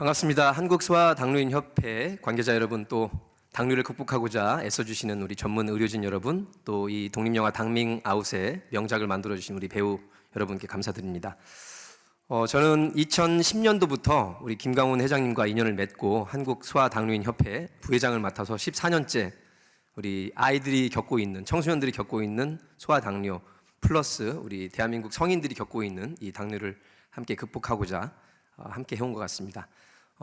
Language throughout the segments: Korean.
반갑습니다. 한국소아당뇨인협회 관계자 여러분, 또 당뇨를 극복하고자 애써주시는 우리 전문 의료진 여러분, 또 이 독립영화 당밍아웃의 명작을 만들어주신 우리 배우 여러분께 감사드립니다. 저는 2010년도부터 우리 김강훈 회장님과 인연을 맺고 한국소아당뇨인협회 부회장을 맡아서 14년째 우리 아이들이 겪고 있는, 청소년들이 겪고 있는 소아당뇨 플러스 우리 대한민국 성인들이 겪고 있는 이 당뇨를 함께 극복하고자 함께 해온 것 같습니다.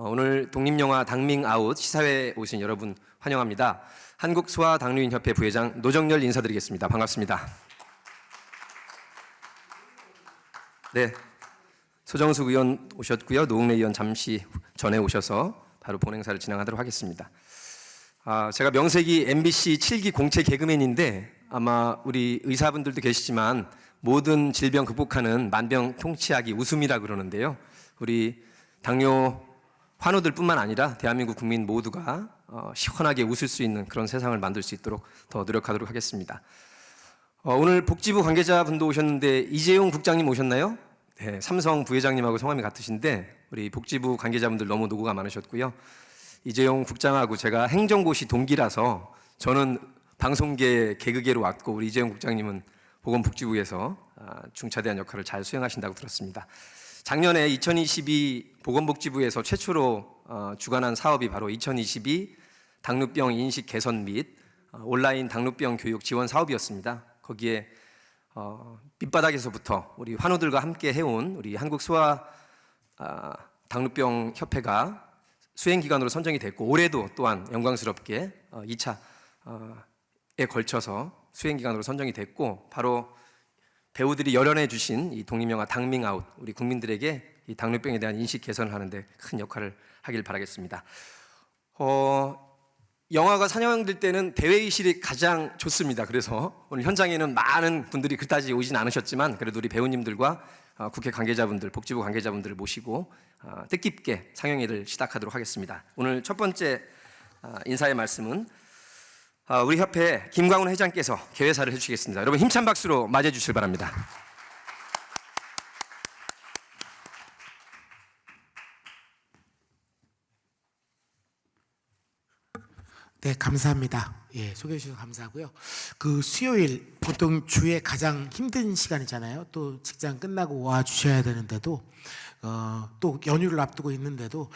오늘 독립영화 당밍아웃 시사회에 오신 여러분 환영합니다. 한국소아당뇨인협회 부회장 노정열 인사드리겠습니다. 반갑습니다. 네, 소정숙 의원 오셨고요. 노웅래 의원 잠시 전에 오셔서 바로 본행사를 진행하도록 하겠습니다. 제가 명색이 MBC 7기 공채 개그맨인데 아마 우리 의사분들도 계시지만 모든 질병 극복하는 만병통치약이 웃음이라 그러는데요. 우리 당뇨 환우들 뿐만 아니라 대한민국 국민 모두가 시원하게 웃을 수 있는 그런 세상을 만들 수 있도록 더 노력하도록 하겠습니다. 오늘 복지부 관계자분도 오셨는데 이재용 국장님 오셨나요? 네, 삼성 부회장님하고 성함이 같으신데 우리 복지부 관계자분들 너무 노고가 많으셨고요. 이재용 국장하고 제가 행정고시 동기라서 저는 방송계 개그계로 왔고 우리 이재용 국장님은 보건복지부에서 중차대한 역할을 잘 수행하신다고 들었습니다. 작년에 2022 보건복지부에서 최초로 주관한 사업이 바로 2022 당뇨병 인식 개선 및 온라인 당뇨병 교육 지원 사업이었습니다. 거기에 밑바닥에서부터 우리 환우들과 함께 해온 우리 한국소아 당뇨병 협회가 수행기관으로 선정이 됐고 올해도 또한 영광스럽게 2차에 걸쳐서 수행기관으로 선정이 됐고 바로 배우들이 열연해 주신 이 독립영화 당밍아웃 우리 국민들에게 이 당뇨병에 대한 인식 개선을 하는데 큰 역할을 하길 바라겠습니다. 영화가 상영될 때는 대회의실이 가장 좋습니다. 그래서 오늘 현장에는 많은 분들이 그다지 오진 않으셨지만 그래도 우리 배우님들과 국회 관계자분들, 복지부 관계자분들을 모시고 뜻깊게 상영회를 시작하도록 하겠습니다. 오늘 첫 번째 인사의 말씀은 우리 협회 김광훈 회장께서 개회사를 해주시겠습니다. 여러분 힘찬 박수로 맞이해 주시길 바랍니다. 네, 감사합니다. 예, 소개해 주셔서 감사하고요. 그 수요일 보통 주에 가장 힘든 시간이잖아요. 또 직장 끝나고 와 주셔야 되는데도 또 연휴를 앞두고 있는데도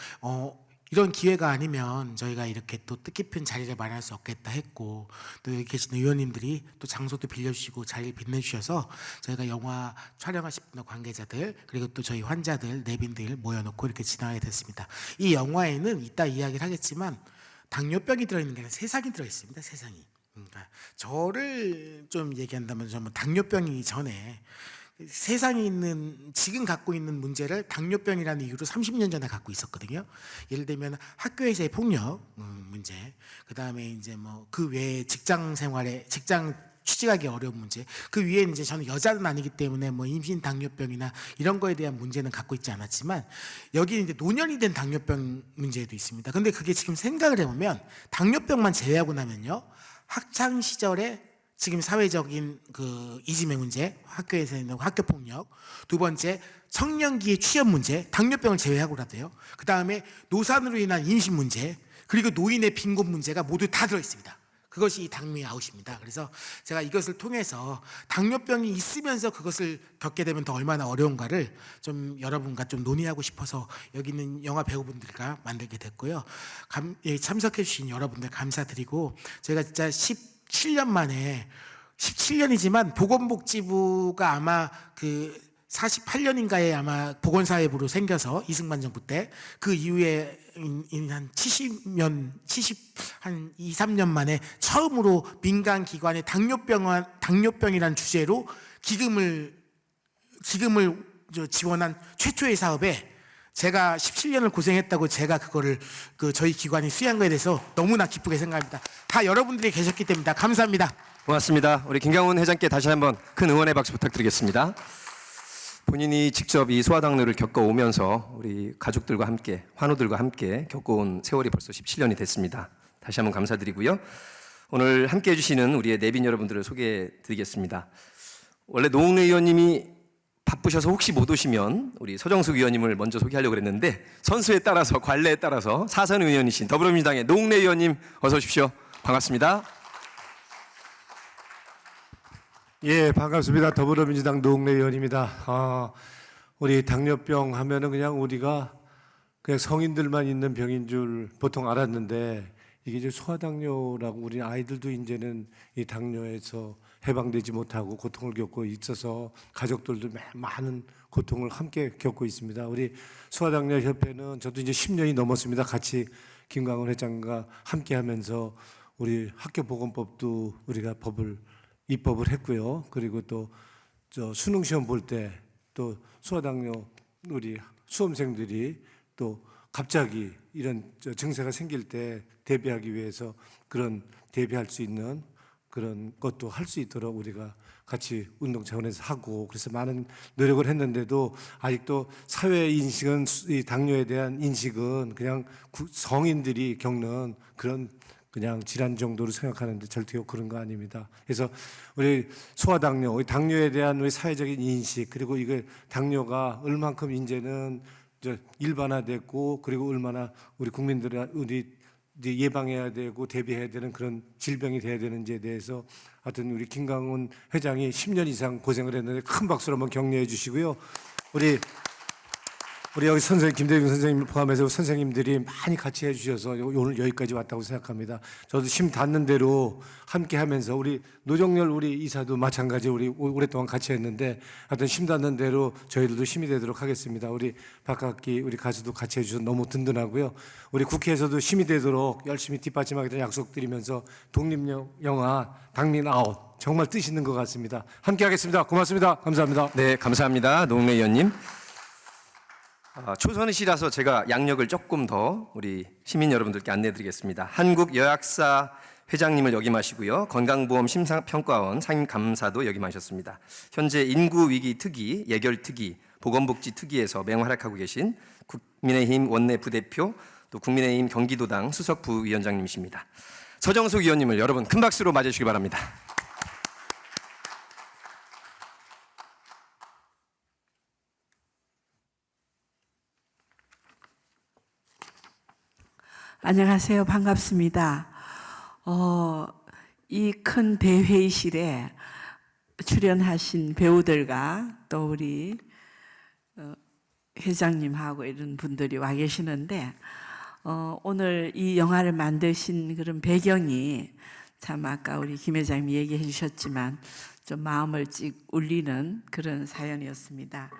이런 기회가 아니면 저희가 이렇게 또 뜻깊은 자리를 마련할 수 없겠다 했고 또 여기 계신 의원님들이 또 장소도 빌려주시고 자리를 빛내주셔서 저희가 영화 촬영하실 분들 관계자들 그리고 또 저희 환자들 내빈들 모여놓고 이렇게 진행하게 됐습니다. 이 영화에는 이따 이야기를 하겠지만 당뇨병이 들어있는 게 아니라 세상이 들어있습니다. 세상이. 그러니까 저를 좀 얘기한다면 저는 당뇨병이 전에 세상에 있는 지금 갖고 있는 문제를 당뇨병이라는 이유로 30년 전에 갖고 있었거든요. 예를 들면 학교에서의 폭력 문제, 그 다음에 이제 뭐 그 외에 직장 생활에 직장 취직하기 어려운 문제, 그 위에 이제 저는 여자는 아니기 때문에 뭐 임신 당뇨병이나 이런 거에 대한 문제는 갖고 있지 않았지만 여기 이제 노년이 된 당뇨병 문제도 있습니다. 근데 그게 지금 생각을 해보면 당뇨병만 제외하고 나면요, 학창 시절에 지금 사회적인 그 이지매 문제, 학교에서 있는 학교 폭력, 두 번째 청년기의 취업 문제, 당뇨병을 제외하고라도요. 그 다음에 노산으로 인한 임신 문제, 그리고 노인의 빈곤 문제가 모두 다 들어 있습니다. 그것이 이 당밍아웃입니다. 그래서 제가 이것을 통해서 당뇨병이 있으면서 그것을 겪게 되면 더 얼마나 어려운가를 좀 여러분과 좀 논의하고 싶어서 여기 있는 영화 배우분들과 만들게 됐고요. 참석해 주신 여러분들 감사드리고 저희가 진짜 17년 만에 17년이지만 보건복지부가 아마 그 48년인가에 아마 보건사회부로 생겨서 이승만 정부 때 그 이후에 한 2, 3년 만에 처음으로 민간 기관의 당뇨병이라는 주제로 기금을 지원한 최초의 사업에 제가 17년을 고생했다고 제가 그거를 저희 기관이 수행한 거에 대해서 너무나 기쁘게 생각합니다. 다 여러분들이 계셨기 때문에 감사합니다. 고맙습니다. 우리 김강훈 회장께 다시 한번 큰 응원의 박수 부탁드리겠습니다. 본인이 직접 이 소아당뇨를 겪어오면서 우리 가족들과 함께, 환우들과 함께 겪어온 세월이 벌써 17년이 됐습니다. 다시 한번 감사드리고요. 오늘 함께 해주시는 우리의 내빈 여러분들을 소개해 드리겠습니다. 원래 노웅래 의원님이 바쁘셔서 혹시 못 오시면 우리 서정숙 의원님을 먼저 소개하려고 그랬는데 선수에 따라서 관례에 따라서 사선 의원이신 더불어민주당의 노웅래 의원님 어서 오십시오. 반갑습니다. 예, 반갑습니다. 더불어민주당 노웅래 의원입니다. 우리 당뇨병 하면은 그냥 우리가 그냥 성인들만 있는 병인 줄 보통 알았는데 이게 이제 소아당뇨라고 우리 아이들도 이제는 이 당뇨에서 해방되지 못하고 고통을 겪고 있어서 가족들도 많은 고통을 함께 겪고 있습니다. 우리 소아당뇨 협회는 저도 이제 10년이 넘었습니다. 같이 김광훈 회장과 함께 하면서 우리 학교보건법도 우리가 입법을 했고요. 그리고 또 수능 시험 볼 때 또 소아당뇨 우리 수험생들이 또 갑자기 이런 증세가 생길 때 대비하기 위해서 그런 대비할 수 있는 그런 것도 할 수 있도록 우리가 같이 운동 차원에서 하고 그래서 많은 노력을 했는데도 아직도 사회 인식은 이 당뇨에 대한 인식은 그냥 성인들이 겪는 그런 그냥 질환 정도로 생각하는데 절대 그런 거 아닙니다. 그래서 우리 소아당뇨, 당뇨에 대한 우리 사회적인 인식 그리고 이게 당뇨가 얼만큼 이제는 일반화됐고 그리고 얼마나 우리 국민들이 우리 예방해야 되고 대비해야 되는 그런 질병이 돼야 되는지에 대해서 하여튼 우리 김광훈 회장이 10년 이상 고생을 했는데 큰 박수로 한번 격려해 주시고요. 우리 여기 선생님 김대중 선생님을 포함해서 선생님들이 많이 같이 해주셔서 오늘 여기까지 왔다고 생각합니다. 저도 힘 닿는 대로 함께하면서 우리 노정열 우리 이사도 마찬가지 우리 오랫동안 같이 했는데 하여튼 힘 닿는 대로 저희들도 힘이 되도록 하겠습니다. 우리 박학기 우리 가수도 같이 해주셔서 너무 든든하고요. 우리 국회에서도 힘이 되도록 열심히 뒷받침하겠다는 약속드리면서 독립영화 당민 아웃 정말 뜻 있는 것 같습니다. 함께하겠습니다. 고맙습니다. 감사합니다. 네, 감사합니다. 노웅래 의원님. 초선이시라서 제가 양력을 조금 더 우리 시민 여러분들께 안내드리겠습니다. 한국여약사 회장님을 역임하시고요. 건강보험 심사평가원 상임감사도 역임하셨습니다. 현재 인구위기 특위, 예결특위, 보건복지 특위에서 맹활약하고 계신 국민의힘 원내 부대표 또 국민의힘 경기도당 수석 부위원장님이십니다. 서정숙 의원님을 여러분 큰 박수로 맞아주시기 바랍니다. 안녕하세요. 반갑습니다. 이 큰 대회의실에 출연하신 배우들과 또 우리 회장님하고 이런 분들이 와 계시는데 오늘 이 영화를 만드신 그런 배경이 참 아까 우리 김 회장님이 얘기해 주셨지만 좀 마음을 찍 울리는 그런 사연이었습니다.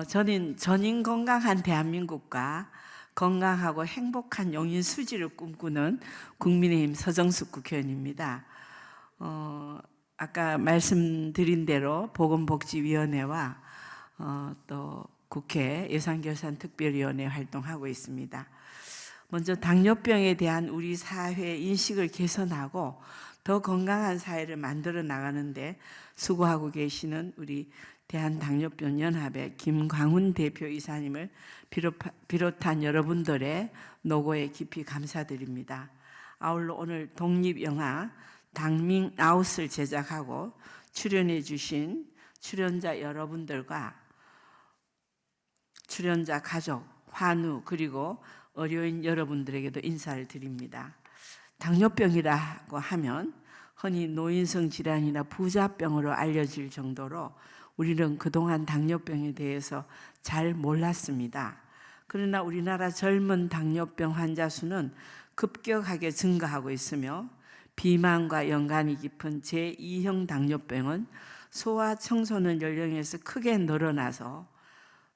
저는 전인 건강한 대한민국과 건강하고 행복한 용인 수지를 꿈꾸는 국민의힘 서정숙 국회의원입니다. 아까 말씀드린 대로 보건복지위원회와 또 국회 예산결산특별위원회 활동하고 있습니다. 먼저 당뇨병에 대한 우리 사회 인식을 개선하고 더 건강한 사회를 만들어 나가는데 수고하고 계시는 우리 대한당뇨병연합의 김광훈 대표이사님을 비롯한 여러분들의 노고에 깊이 감사드립니다. 아울러 오늘 독립영화 당민 아웃을 제작하고 출연해 주신 출연자 여러분들과 출연자 가족, 환우 그리고 의료인 여러분들에게도 인사를 드립니다. 당뇨병이라고 하면 흔히 노인성 질환이나 부자병으로 알려질 정도로 우리는 그동안 당뇨병에 대해서 잘 몰랐습니다. 그러나 우리나라 젊은 당뇨병 환자 수는 급격하게 증가하고 있으며 비만과 연관이 깊은 제2형 당뇨병은 소아 청소년 연령에서 크게 늘어나서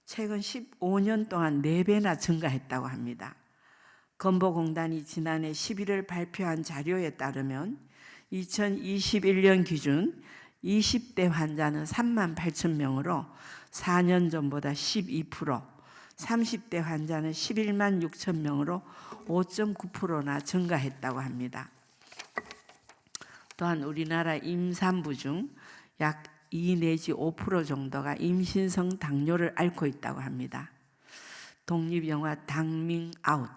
최근 15년 동안 4배나 증가했다고 합니다. 건보공단이 지난해 11월 발표한 자료에 따르면 2021년 기준 20대 환자는 3만 8천 명으로 4년 전보다 12%, 30대 환자는 11만 6천 명으로 5.9%나 증가했다고 합니다. 또한 우리나라 임산부 중 약 2 내지 5% 정도가 임신성 당뇨를 앓고 있다고 합니다. 독립영화 당민 아웃,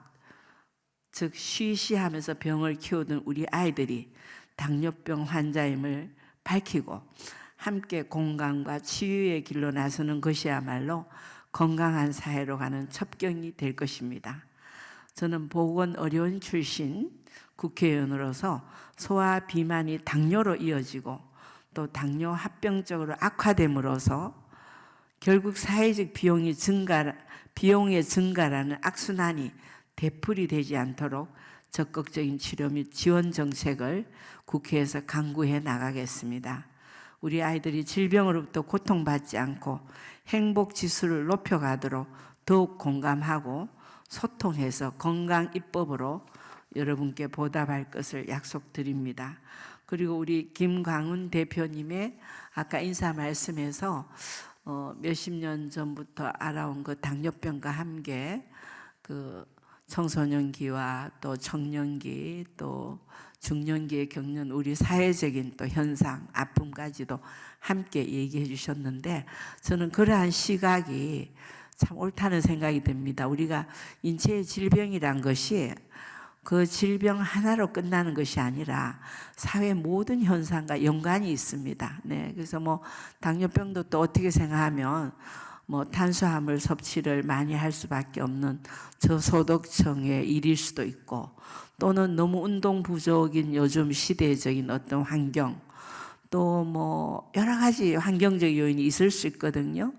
즉 쉬쉬하면서 병을 키우던 우리 아이들이 당뇨병 환자임을 밝히고 함께 공감과 치유의 길로 나서는 것이야말로 건강한 사회로 가는 첩경이 될 것입니다. 저는 보건의료원 출신 국회의원으로서 소아 비만이 당뇨로 이어지고 또 당뇨 합병적으로 악화됨으로써 결국 사회적 비용의 증가라는 악순환이 되풀이 되지 않도록 적극적인 치료 및 지원 정책을 국회에서 강구해 나가겠습니다. 우리 아이들이 질병으로부터 고통받지 않고 행복 지수를 높여가도록 더욱 공감하고 소통해서 건강 입법으로 여러분께 보답할 것을 약속드립니다. 그리고 우리 김광훈 대표님의 아까 인사 말씀에서 몇십 년 전부터 알아온 그 당뇨병과 함께 그 청소년기와 또 청년기 또 중년기에 겪는 우리 사회적인 또 현상, 아픔까지도 함께 얘기해 주셨는데 저는 그러한 시각이 참 옳다는 생각이 듭니다. 우리가 인체의 질병이란 것이 그 질병 하나로 끝나는 것이 아니라 사회 모든 현상과 연관이 있습니다. 네, 그래서 뭐 당뇨병도 또 어떻게 생각하면 뭐 탄수화물 섭취를 많이 할 수밖에 없는 저소득층의 일일 수도 있고 또는 너무 운동 부족인 요즘 시대적인 어떤 환경 또 뭐 여러 가지 환경적 요인이 있을 수 있거든요.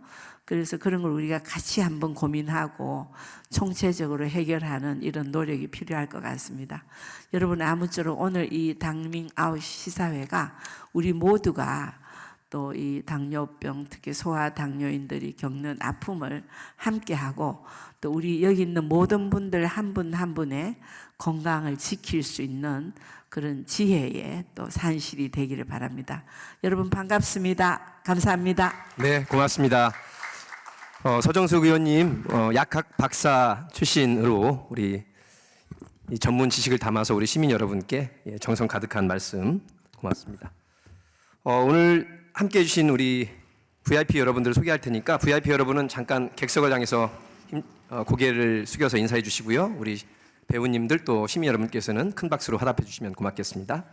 그래서 그런 걸 우리가 같이 한번 고민하고 총체적으로 해결하는 이런 노력이 필요할 것 같습니다. 여러분 아무쪼록 오늘 이 당밍아웃 시사회가 우리 모두가 또 이 당뇨병 특히 소아당뇨인들이 겪는 아픔을 함께하고 또 우리 여기 있는 모든 분들 한 분 한 분의 건강을 지킬 수 있는 그런 지혜의 또 산실이 되기를 바랍니다. 여러분 반갑습니다. 감사합니다. 네, 고맙습니다. 서정숙 의원님 약학 박사 출신으로 우리 이 전문 지식을 담아서 우리 시민 여러분께 정성 가득한 말씀 고맙습니다. 오늘 함께해 주신 우리 VIP 여러분들을 소개할 테니까 VIP 여러분은 잠깐 객석을 향해서 고개를 숙여서 인사해 주시고요. 우리 배우님들 또 시민 여러분께서는 큰 박수로 화답해 주시면 고맙겠습니다.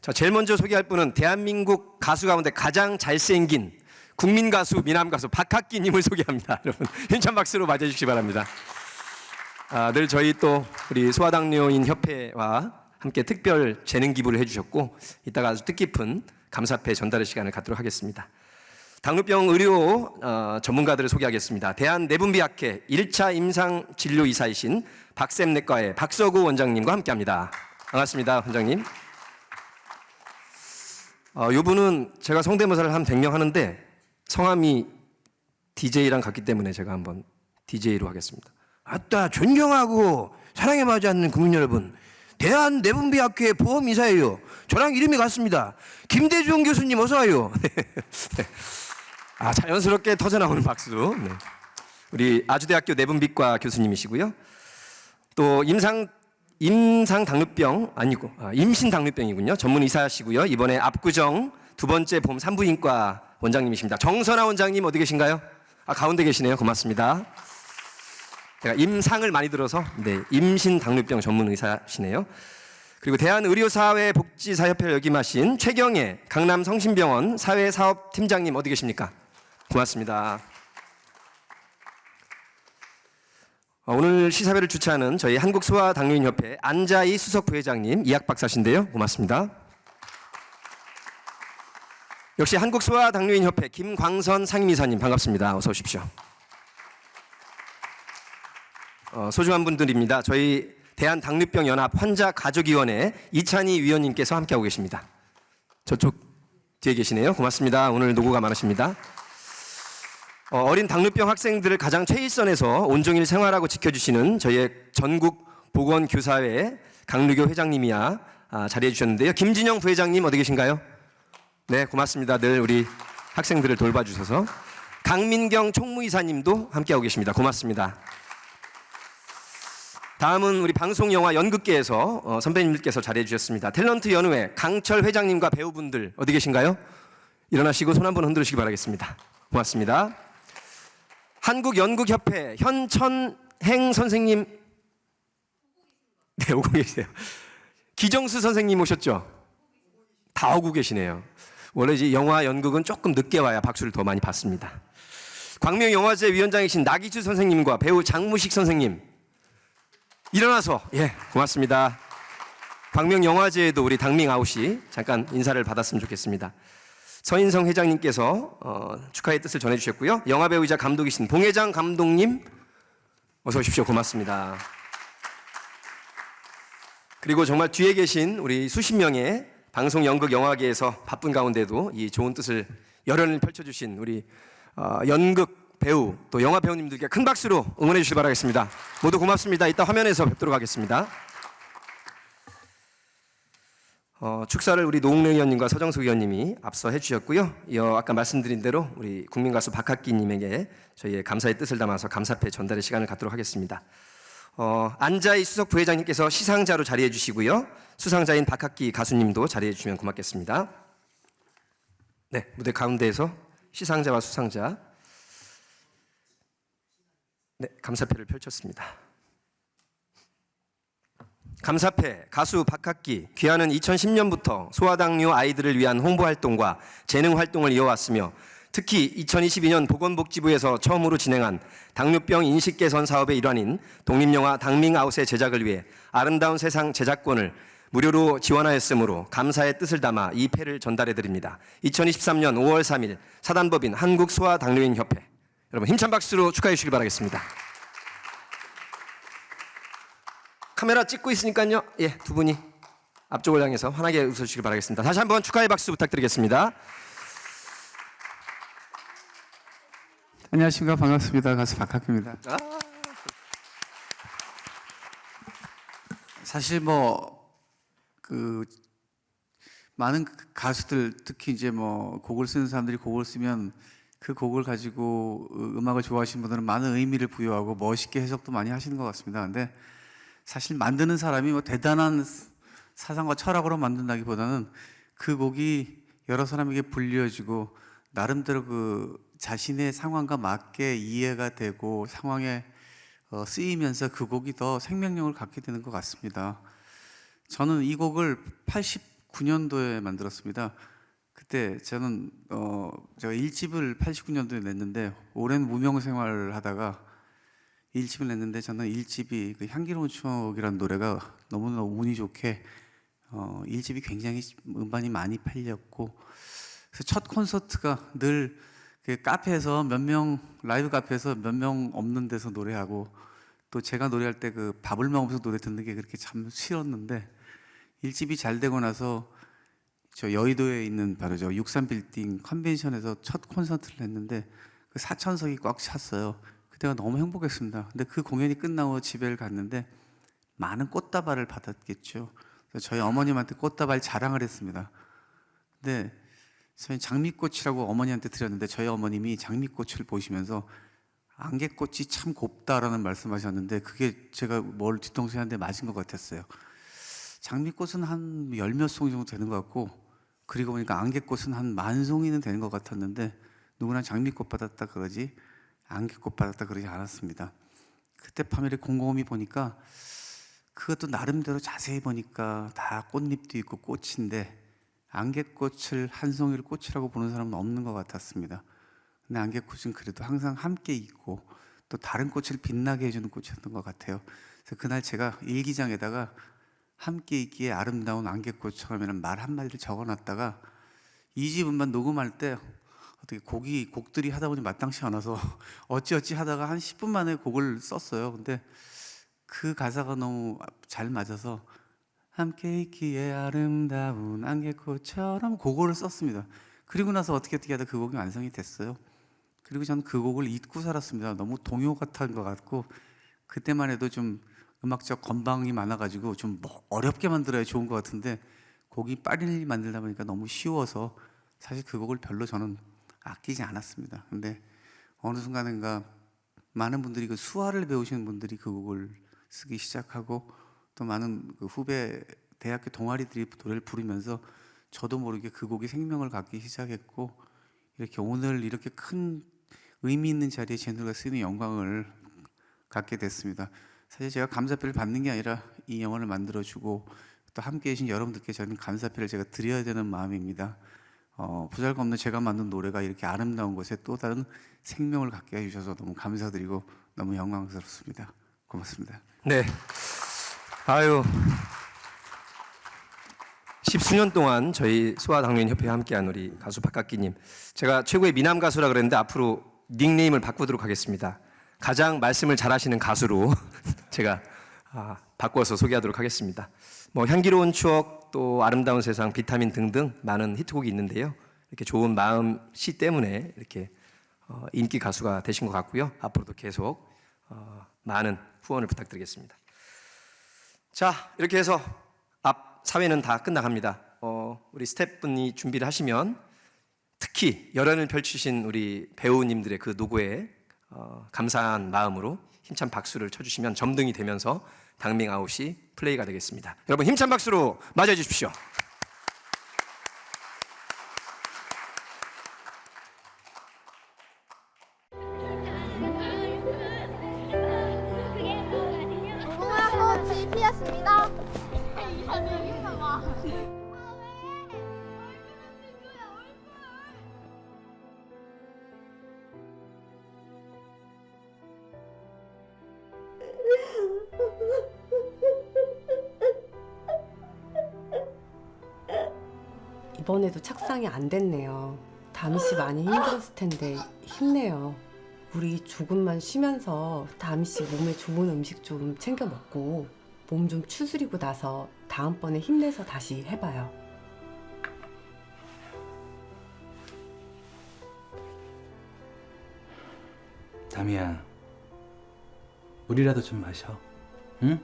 자, 제일 먼저 소개할 분은 대한민국 가수 가운데 가장 잘생긴 국민 가수, 미남 가수 박학기님을 소개합니다. 여러분 힘찬 박수로 맞이해 주시기 바랍니다. 늘 저희 또 우리 소아당뇨인 협회와 함께 특별 재능 기부를 해주셨고 이따가 아주 뜻깊은 감사패 전달의 시간을 갖도록 하겠습니다. 당뇨병 의료 전문가들을 소개하겠습니다. 대한내분비학회 1차 임상진료의사이신 박샘내과의 박서구 원장님과 함께합니다. 반갑습니다, 원장님. 이분은 제가 성대모사를 한 100명 하는데 성함이 DJ랑 같기 때문에 제가 한번 DJ로 하겠습니다. 아따 존경하고 사랑에 맞지 않는 국민 여러분, 대한내분비학회 보험이사예요. 저랑 이름이 같습니다. 김대중 교수님 어서 와요. 네. 자연스럽게 터져나오는 박수. 네. 우리 아주대학교 내분비과 교수님이시고요. 또 임신당뇨병이군요. 전문 의사시고요. 이번에 압구정 두 번째 보험 산부인과 원장님이십니다. 정선아 원장님 어디 계신가요? 가운데 계시네요. 고맙습니다. 제가 임상을 많이 들어서 임신당뇨병 전문 의사시네요. 그리고 대한의료사회복지사협회를 역임하신 최경애 강남성심병원 사회사업팀장님 어디 계십니까? 고맙습니다. 오늘 시사회를 주최하는 저희 한국소아당뇨인협회 안자희 수석부회장님 이학 박사신데요. 고맙습니다. 역시 한국소아당뇨인협회 김광선 상임이사님 반갑습니다. 어서 오십시오. 소중한 분들입니다. 저희 대한당뇨병연합 환자가족위원회 이찬희 위원님께서 함께하고 계십니다. 저쪽 뒤에 계시네요. 고맙습니다. 오늘 노고가 많으십니다. 어린 당뇨병 학생들을 가장 최일선에서 온종일 생활하고 지켜주시는 저희의 전국 보건교사회 강르교 회장님이야 자리해 주셨는데요. 김진영 부회장님 어디 계신가요? 네, 고맙습니다. 늘 우리 학생들을 돌봐주셔서. 강민경 총무이사님도 함께하고 계십니다. 고맙습니다. 다음은 우리 방송영화 연극계에서 선배님들께서 자리해 주셨습니다. 탤런트 연우회 강철 회장님과 배우분들 어디 계신가요? 일어나시고 손 한번 흔들으시기 바라겠습니다. 고맙습니다. 한국연극협회 현천행 선생님 네, 오고 계세요. 기정수 선생님 오셨죠? 다 오고 계시네요. 원래 이제 영화 연극은 조금 늦게 와야 박수를 더 많이 받습니다. 광명영화제 위원장이신 나기주 선생님과 배우 장무식 선생님 일어나서 고맙습니다. 광명영화제에도 우리 당밍 아웃이 잠깐 인사를 받았으면 좋겠습니다. 서인성 회장님께서 축하의 뜻을 전해주셨고요. 영화배우이자 감독이신 봉혜장 감독님 어서 오십시오. 고맙습니다. 그리고 정말 뒤에 계신 우리 수십 명의 방송, 연극, 영화계에서 바쁜 가운데도 이 좋은 뜻을 열연을 펼쳐주신 우리 연극 배우 또 영화 배우님들께 큰 박수로 응원해 주시기 바라겠습니다. 모두 고맙습니다. 이따 화면에서 뵙도록 하겠습니다. 축사를 우리 노웅래 의원님과 서정숙 의원님이 앞서 해주셨고요. 이어 아까 말씀드린 대로 우리 국민가수 박학기님에게 저희의 감사의 뜻을 담아서 감사패 전달의 시간을 갖도록 하겠습니다. 안자희 수석 부회장님께서 시상자로 자리해 주시고요. 수상자인 박학기 가수님도 자리해 주시면 고맙겠습니다. 네, 무대 가운데에서 시상자와 수상자 감사패를 펼쳤습니다. 감사패 가수 박학기 귀하는 2010년부터 소아당뇨 아이들을 위한 홍보활동과 재능활동을 이어왔으며 특히 2022년 보건복지부에서 처음으로 진행한 당뇨병 인식 개선 사업의 일환인 독립영화 당밍아웃의 제작을 위해 아름다운 세상 제작권을 무료로 지원하였으므로 감사의 뜻을 담아 이 패를 전달해 드립니다. 2023년 5월 3일 사단법인 한국소아당뇨인협회 여러분 힘찬 박수로 축하해 주시길 바라겠습니다. 카메라 찍고 있으니까요. 두 분이 앞쪽을 향해서 환하게 웃어주시길 바라겠습니다. 다시 한번 축하의 박수 부탁드리겠습니다. 안녕하십니까. 반갑습니다. 가수 박학기입니다. 사실 많은 가수들 특히 이제 곡을 쓰는 사람들이 곡을 쓰면 그 곡을 가지고 음악을 좋아하시는 분들은 많은 의미를 부여하고 멋있게 해석도 많이 하시는 것 같습니다. 근데 사실 만드는 사람이 대단한 사상과 철학으로 만든다기보다는 그 곡이 여러 사람에게 불려지고 나름대로 그 자신의 상황과 맞게 이해가 되고 상황에 쓰이면서 그 곡이 더 생명력을 갖게 되는 것 같습니다. 저는 이 곡을 89년도에 만들었습니다. 그때 저는 제가 1집을 89년도에 냈는데 오랜 무명 생활을 하다가 1집을 냈는데 저는 1집이 그 향기로운 추억이라는 노래가 너무나 운이 좋게 1집이 굉장히 음반이 많이 팔렸고 그래서 첫 콘서트가 늘 그 카페에서 라이브 카페에서 몇 명 없는 데서 노래하고 또 제가 노래할 때 그 밥을 먹으면서 노래 듣는 게 그렇게 참 싫었는데 1집이 잘 되고 나서 저 여의도에 있는 바로 저 63빌딩 컨벤션에서 첫 콘서트를 했는데 그 4,000석이 꽉 찼어요. 그때가 너무 행복했습니다. 근데 그 공연이 끝나고 집에 갔는데 많은 꽃다발을 받았겠죠. 그래서 저희 어머님한테 꽃다발 자랑을 했습니다. 근데 저희 장미꽃이라고 어머니한테 드렸는데 저희 어머님이 장미꽃을 보시면서 안개꽃이 참 곱다라는 말씀하셨는데 그게 제가 뭘 뒤통수에 한 대 맞은 것 같았어요. 장미꽃은 한 10몇 송 정도 되는 것 같고 그리고 보니까 안개꽃은 한 10,000송이는 되는 것 같았는데 누구나 장미꽃 받았다 그러지 안개꽃 받았다 그러지 않았습니다. 그때 밤에 곰곰이 보니까 그것도 나름대로 자세히 보니까 다 꽃잎도 있고 꽃인데 안개꽃을 한 송이를 꽃이라고 보는 사람은 없는 것 같았습니다. 근데 안개꽃은 그래도 항상 함께 있고 또 다른 꽃을 빛나게 해주는 꽃이었던 것 같아요. 그래서 그날 제가 일기장에다가 함께 있기에 아름다운 안개꽃처럼이라는 말 한마디를 적어놨다가 이 집 음반 녹음할 때 어떻게 곡들이 하다 보니 마땅치 않아서 어찌어찌 하다가 한 10분 만에 곡을 썼어요. 근데 그 가사가 너무 잘 맞아서 함께 있기에 아름다운 안개꽃처럼 그거를 썼습니다. 그리고 나서 어떻게 하다 그 곡이 완성이 됐어요. 그리고 저는 그 곡을 잊고 살았습니다. 너무 동요 같은 것 같고 그때만 해도 좀 음악적 건방이 많아가지고 좀 어렵게 만들어야 좋은 것 같은데 곡이 빨리 만들다 보니까 너무 쉬워서 사실 그 곡을 별로 저는 아끼지 않았습니다. 근데 어느 순간인가 많은 분들이 그 수화를 배우시는 분들이 그 곡을 쓰기 시작하고 또 많은 그 후배 대학교 동아리들이 노래를 부르면서 저도 모르게 그 곡이 생명을 갖기 시작했고 이렇게 오늘 이렇게 큰 의미 있는 자리에 제 노래가 쓰이는 영광을 갖게 됐습니다. 사실 제가 감사패를 받는 게 아니라 이 영화를 만들어주고 또 함께 계신 여러분들께 저는 감사패를 제가 드려야 되는 마음입니다. 보잘것없는 제가 만든 노래가 이렇게 아름다운 곳에 또 다른 생명을 갖게 해주셔서 너무 감사드리고 너무 영광스럽습니다. 고맙습니다. 네. 아유. 10수년 동안 저희 소아당뇨인협회와 함께한 우리 가수 박학기님, 제가 최고의 미남 가수라 그랬는데 앞으로 닉네임을 바꾸도록 하겠습니다. 가장 말씀을 잘하시는 가수로 제가 바꿔서 소개하도록 하겠습니다. 뭐 향기로운 추억, 또 아름다운 세상, 비타민 등등 많은 히트곡이 있는데요. 이렇게 좋은 마음씨 때문에 이렇게 인기 가수가 되신 것 같고요. 앞으로도 계속 많은 후원을 부탁드리겠습니다. 자, 이렇게 해서 앞 사회는 다 끝나갑니다. 우리 스태프분이 준비를 하시면 특히 열연을 펼치신 우리 배우님들의 그 노고에 감사한 마음으로 힘찬 박수를 쳐주시면 점등이 되면서 당밍 아웃이 플레이가 되겠습니다. 여러분 힘찬 박수로 맞이해 주십시오. 무궁화 꽃이 피었습니다. 이번에도 착상이 안 됐네요. 다미 씨 많이 힘들었을 텐데 힘내요. 우리 조금만 쉬면서 다미 씨 몸에 좋은 음식 좀 챙겨 먹고 몸 좀 추스리고 나서 다음번에 힘내서 다시 해봐요. 다미야, 물이라도 좀 마셔. 응?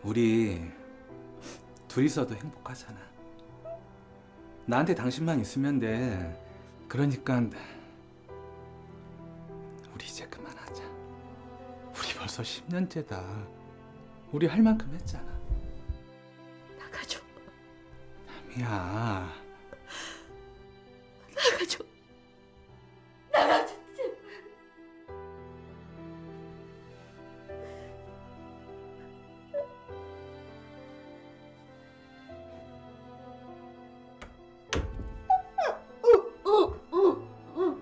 우리 둘이서도 행복하잖아. 나한테 당신만 있으면 돼. 그러니까 우리 이제 그만하자. 우리 벌써 10년째다. 우리 할 만큼 했잖아. 나가줘. 다미야. 나가줘.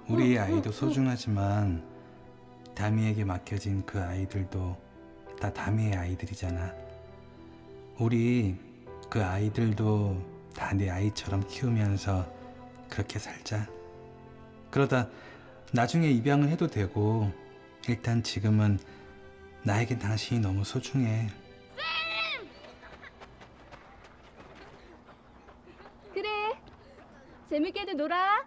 우리 아이도 소중하지만 다미에게 맡겨진 그 아이들도 다 다미의 아이들이잖아. 우리 그 아이들도 다 내 아이처럼 키우면서 그렇게 살자. 그러다 나중에 입양을 해도 되고, 일단 지금은 나에겐 당신이 너무 소중해. 그래. 재밌게도 놀아.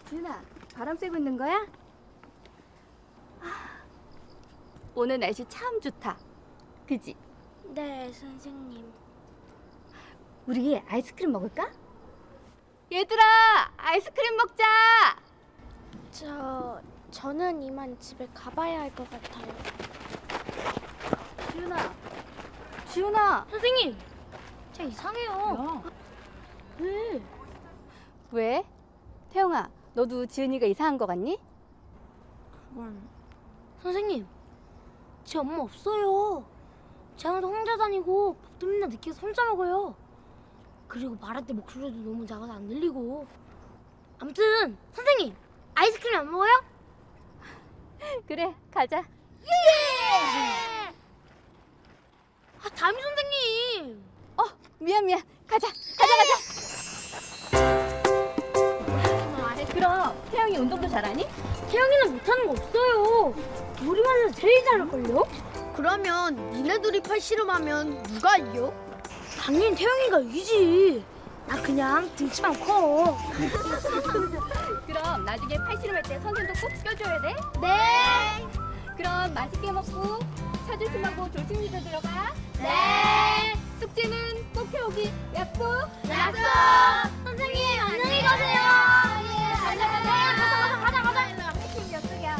지은아, 바람 쐬고 있는 거야? 오늘 날씨 참 좋다. 그지? 네, 선생님. 우리 아이스크림 먹을까? 얘들아, 아이스크림 먹자. 저는 이만 집에 가봐야 할 것 같아요. 지훈아. 선생님, 쟤 이상해요. 왜? 왜? 태영아, 너도 지은이가 이상한 거 같니? 선생님, 제 엄마 없어요. 제 항상 혼자 다니고 밥도 맨날 늦게서 혼자 먹어요. 그리고 말할 때 목소리도 너무 작아서 안 들리고. 아무튼 선생님, 아이스크림 안 먹어요? 그래, 가자. 예! 담임 선생님. 미안. 가자. 그럼 태영이 운동도 잘하니? 태영이는 못하는 거 없어요. 우리만 해서 제일 잘할걸요? 그러면 니네들이 팔씨름하면 누가 이겨? 당연히 태영이가 이기지. 나 그냥 등치만 커. 그럼 나중에 팔씨름 할 때 선생님도 꼭 껴줘야 돼. 네. 그럼 맛있게 먹고 차 조심하고 조심히도 들어가. 네. 숙제는 꼭 해오기 약속. 약속. 선생님 안녕히 가세요. 가자. 핵심 약속이야.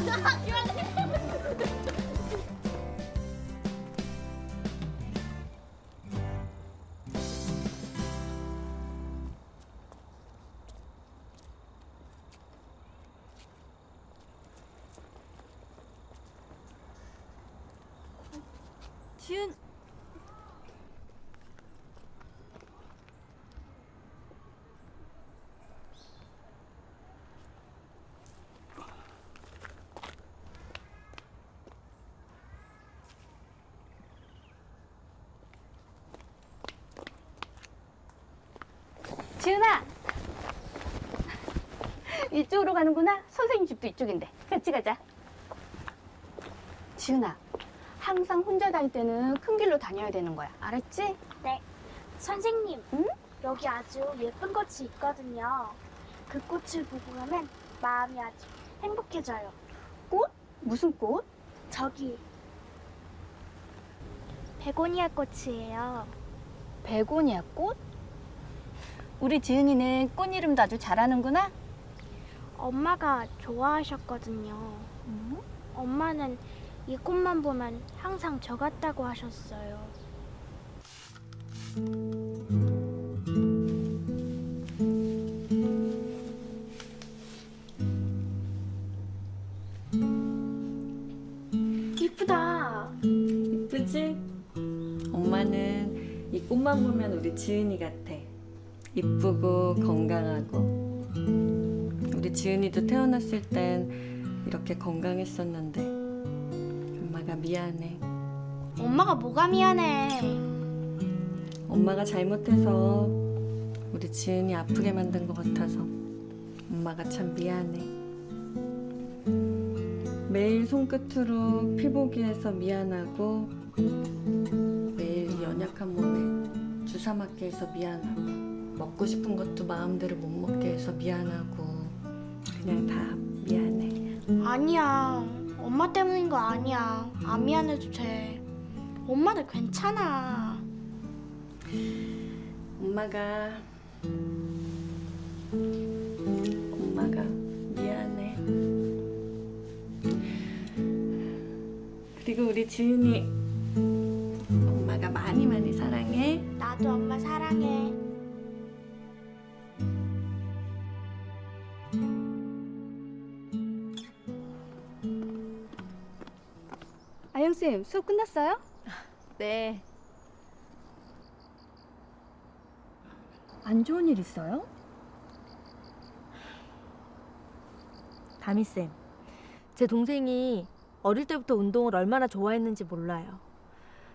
지은. 지은아. 이쪽으로 가는구나. 선생님 집도 이쪽인데. 같이 가자. 지은아, 항상 혼자 다닐 때는 큰 길로 다녀야 되는 거야. 알았지? 네. 선생님, 응? 여기 아주 예쁜 꽃이 있거든요. 그 꽃을 보고 가면 마음이 아주 행복해져요. 꽃? 무슨 꽃? 저기 베고니아 꽃이에요. 베고니아 꽃? 우리 지은이는 꽃 이름도 아주 잘하는구나. 엄마가 좋아하셨거든요. 엄마는 이 꽃만 보면 항상 저 같다고 하셨어요. 이쁘다. 이쁘지? 엄마는 이 꽃만 보면 우리 지은이 같아. 이쁘고 건강하고. 우리 지은이도 태어났을 땐 이렇게 건강했었는데 엄마가 미안해. 엄마가 뭐가 미안해. 엄마가 잘못해서 우리 지은이 아프게 만든 것 같아서 엄마가 참 미안해. 매일 손끝으로 피 보기 해서 미안하고 매일 이 연약한 몸에 주사 맞게 해서 미안하고 먹고 싶은 것도 마음대로 못 먹게 해서 미안하고 그냥 다 미안해. 아니야. 엄마 때문인 거 아니야. 안 미안해도 돼. 엄마는 괜찮아. 엄마가 미안해. 그리고 우리 지은이 엄마가 많이 사랑해. 나도 엄마 사랑해. 아영쌤, 수업 끝났어요? 네. 안 좋은 일 있어요? 다미쌤, 제 동생이 어릴 때부터 운동을 얼마나 좋아했는지 몰라요.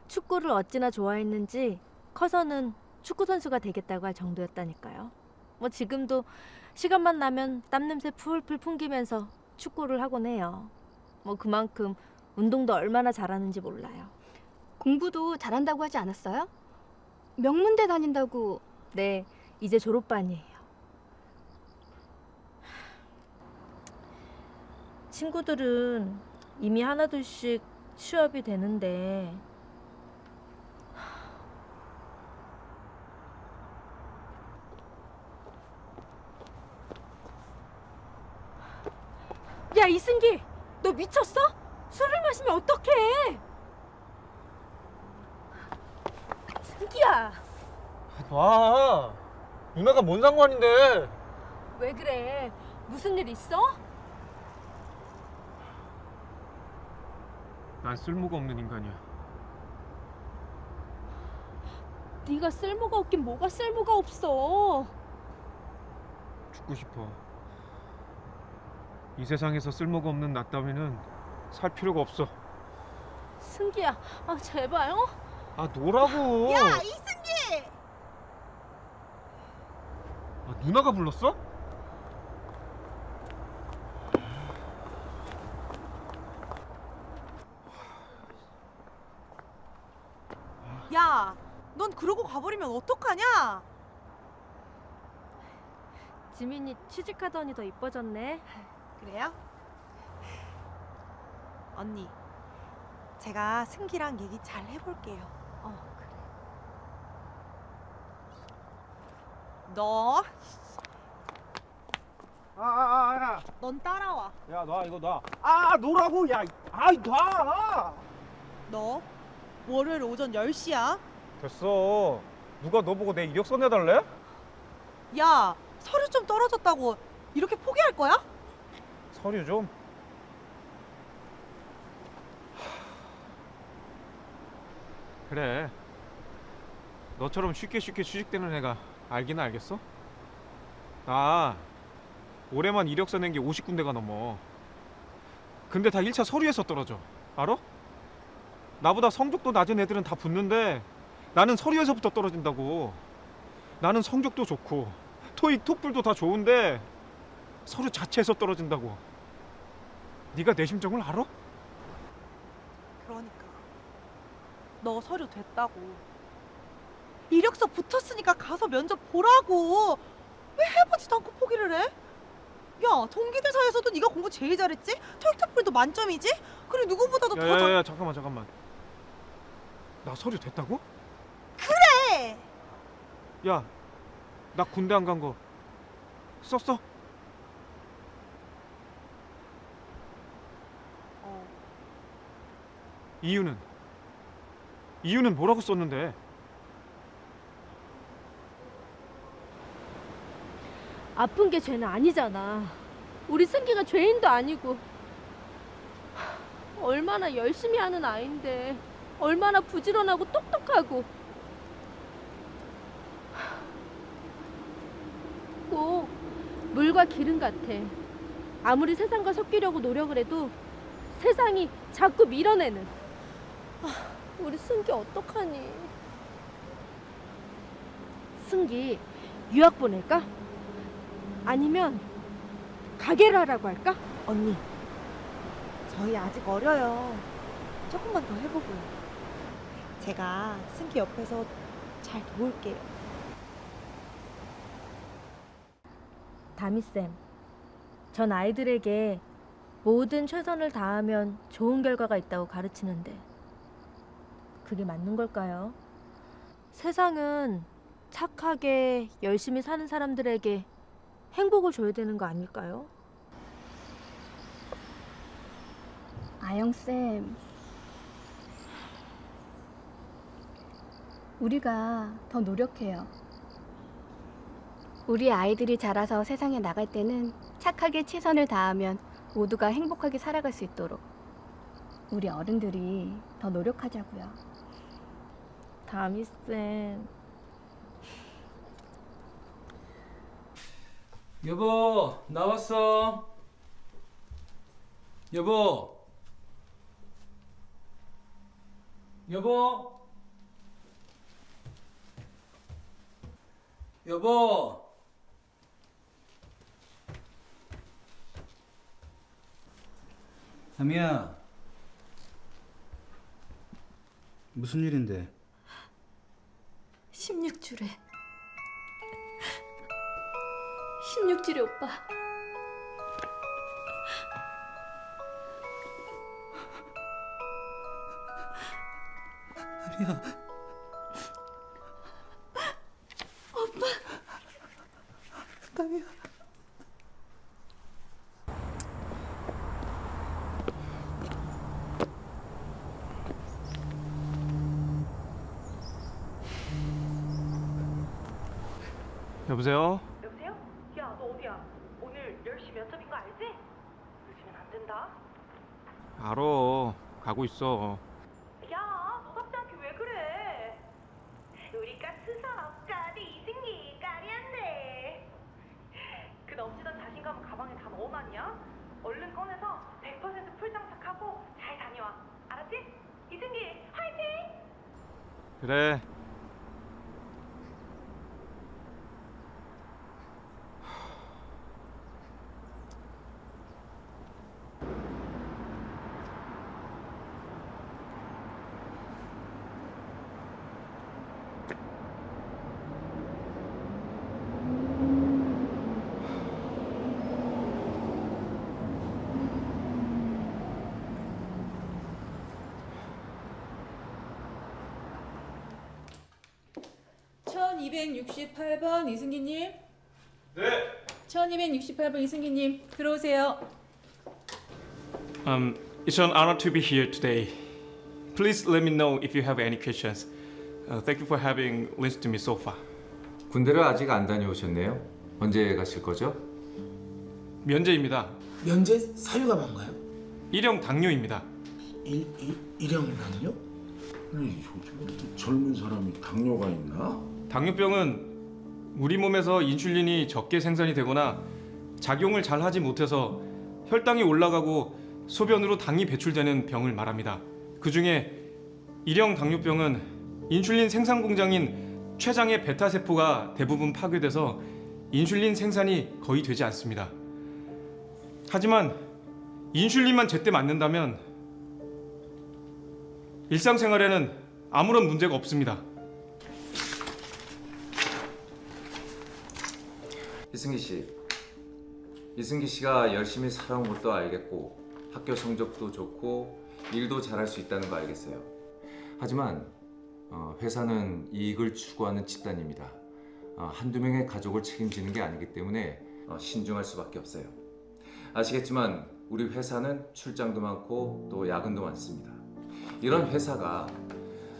축구를 어찌나 좋아했는지 커서는 축구 선수가 되겠다고 할 정도였다니까요. 뭐 지금도 시간만 나면 땀냄새 풀풀 풍기면서 축구를 하곤 해요. 뭐 그만큼 운동도 얼마나 잘하는지 몰라요. 공부도 잘한다고 하지 않았어요? 명문대 다닌다고. 네, 이제 졸업반이에요. 친구들은 이미 하나둘씩 취업이 되는데 야, 이승기! 너 미쳤어? 술을 마시면 어떡해? 승기야! 놔. 누나가 뭔 상관인데? 왜 그래? 무슨 일 있어? 난 쓸모가 없는 인간이야. 네가 쓸모가 없긴 뭐가 쓸모가 없어. 죽고 싶어. 이 세상에서 쓸모가 없는 나 따위는 살 필요가 없어. 승기야, 아 제발, 어? 아, 노라고. 야, 이승기! 아, 누나가 불렀어? 야, 넌 그러고 가버리면 어떡하냐? 지민이 취직하더니 더 이뻐졌네. 그래요? 언니, 제가 승기랑 얘기 잘 해볼게요. 그래. 너, 야. 넌 따라와. 야, 놔, 이거 놔. 아, 노라고. 야, 아이, 놔. 너 월요일 오전 10시야. 됐어. 누가 너 보고 내 이력서 내달래? 야, 서류 좀 떨어졌다고 이렇게 포기할 거야? 서류 좀. 그래. 너처럼 쉽게 취직되는 애가 알기는 알겠어? 나 올해만 이력서 낸 게 50군데가 넘어. 근데 다 1차 서류에서 떨어져. 알아? 나보다 성적도 낮은 애들은 다 붙는데 나는 서류에서부터 떨어진다고. 나는 성적도 좋고 토익, 토플도 다 좋은데 서류 자체에서 떨어진다고. 네가 내 심정을 알아? 그러니까 너 서류 됐다고. 이력서 붙었으니까 가서 면접 보라고. 왜 해보지도 않고 포기를 해? 야, 동기들 사이에서도 네가 공부 제일 잘했지? 토익 토플도 만점이지? 그리고 누구보다도 더 잘... 야야야 잠깐만. 나 서류 됐다고? 그래! 야, 나 군대 안 간 거 썼어? 이유는 뭐라고 썼는데? 아픈 게 죄는 아니잖아. 우리 승기가 죄인도 아니고. 얼마나 열심히 하는 아인데, 얼마나 부지런하고 똑똑하고. 꼭 물과 기름 같아. 아무리 세상과 섞이려고 노력을 해도 세상이 자꾸 밀어내는. 우리 승기 어떡하니? 승기 유학 보낼까? 아니면 가게를 하라고 할까? 언니, 저희 아직 어려요. 조금만 더 해보고요. 제가 승기 옆에서 잘 도울게요. 다미쌤, 전 아이들에게 모든 최선을 다하면 좋은 결과가 있다고 가르치는데 그게 맞는 걸까요? 세상은 착하게 열심히 사는 사람들에게 행복을 줘야 되는 거 아닐까요? 아영쌤, 우리가 더 노력해요. 우리 아이들이 자라서 세상에 나갈 때는 착하게 최선을 다하면 모두가 행복하게 살아갈 수 있도록 우리 어른들이 더 노력하자고요. 다미쌤. 여보, 나왔어. 여보. 여보. 여보. 다미야. 무슨 일인데? 16주래. 16주래, 오빠. 다미야. 오빠. 다미야. 여보세요? 여보세요? 야, 너 어디야? 오늘 10시 면접인 거 알지? 늦으면 안 된다. 알어. 가고 있어. 야, 너답지 않게 왜 그래? 우리가 수석 까리 이승기 까리한데. 그 넘치던 자신감은 가방에 다 넣어놨냐? 얼른 꺼내서 100% 풀장착하고 잘 다녀와. 알았지? 이승기 화이팅! 그래. (1268번) 이승기님. 네. 1268번 이승기님 들어오세요. It's an honor to be here today. Please let me know if you have any questions. Thank you for having listened to me so far. 군대를 아직 안 다녀오셨네요. 언제 가실 거죠? 면제입니다. 면제 사유가 뭔가요? 일형 당뇨입니다. 일형 당뇨? 아니 요즘 젊은 사람이 당뇨가 있나? 당뇨병은 우리 몸에서 인슐린이 적게 생산이 되거나 작용을 잘 하지 못해서 혈당이 올라가고 소변으로 당이 배출되는 병을 말합니다. 그중에 일형 당뇨병은 인슐린 생산 공장인 췌장의 베타 세포가 대부분 파괴돼서 인슐린 생산이 거의 되지 않습니다. 하지만 인슐린만 제때 맞는다면 일상생활에는 아무런 문제가 없습니다. 이승기 씨가 열심히 살아온 것도 알겠고 학교 성적도 좋고 일도 잘할 수 있다는 거 알겠어요. 하지만 회사는 이익을 추구하는 집단입니다. 한두 명의 가족을 책임지는 게 아니기 때문에 신중할 수밖에 없어요. 아시겠지만 우리 회사는 출장도 많고 또 야근도 많습니다. 이런 회사가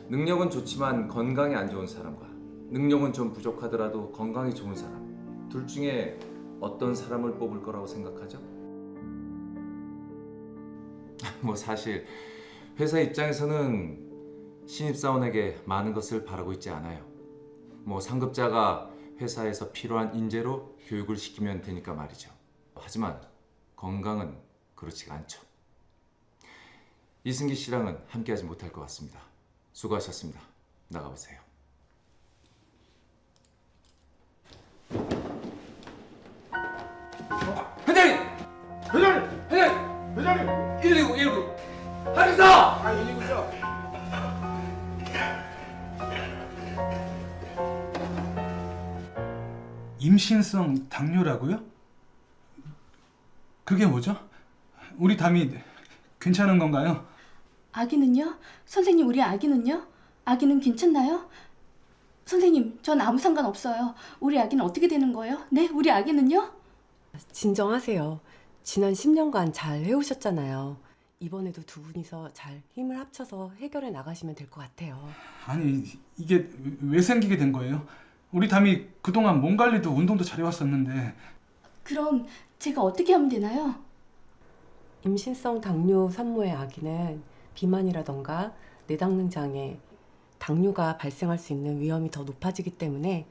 능력은 좋지만 건강이 안 좋은 사람과 능력은 좀 부족하더라도 건강이 좋은 사람, 둘 중에 어떤 사람을 뽑을 거라고 생각하죠? 뭐 사실 회사 입장에서는 신입사원에게 많은 것을 바라고 있지 않아요. 뭐 상급자가 회사에서 필요한 인재로 교육을 시키면 되니까 말이죠. 하지만 건강은 그렇지가 않죠. 이승기 씨랑은 함께하지 못할 것 같습니다. 수고하셨습니다. 나가보세요. 회장님! 회장님! 회장님! 회장님! 119, 119! 하리사! 119죠. 임신성 당뇨라고요? 그게 뭐죠? 우리 담이 괜찮은 건가요? 아기는요? 선생님, 우리 아기는요? 아기는 괜찮나요? 선생님, 전 아무 상관없어요. 우리 아기는 어떻게 되는 거예요? 네? 우리 아기는요? 진정하세요. 지난 10년간 잘 해오셨잖아요. 이번에도 두 분이서 잘 힘을 합쳐서 해결해 나가시면 될 것 같아요. 아니, 이게 왜 생기게 된 거예요? 우리 담이 그동안 몸 관리도 운동도 잘해왔었는데. 그럼 제가 어떻게 하면 되나요? 임신성 당뇨 산모의 아기는 비만이라던가 내당능 장애, 당뇨가 발생할 수 있는 위험이 더 높아지기 때문에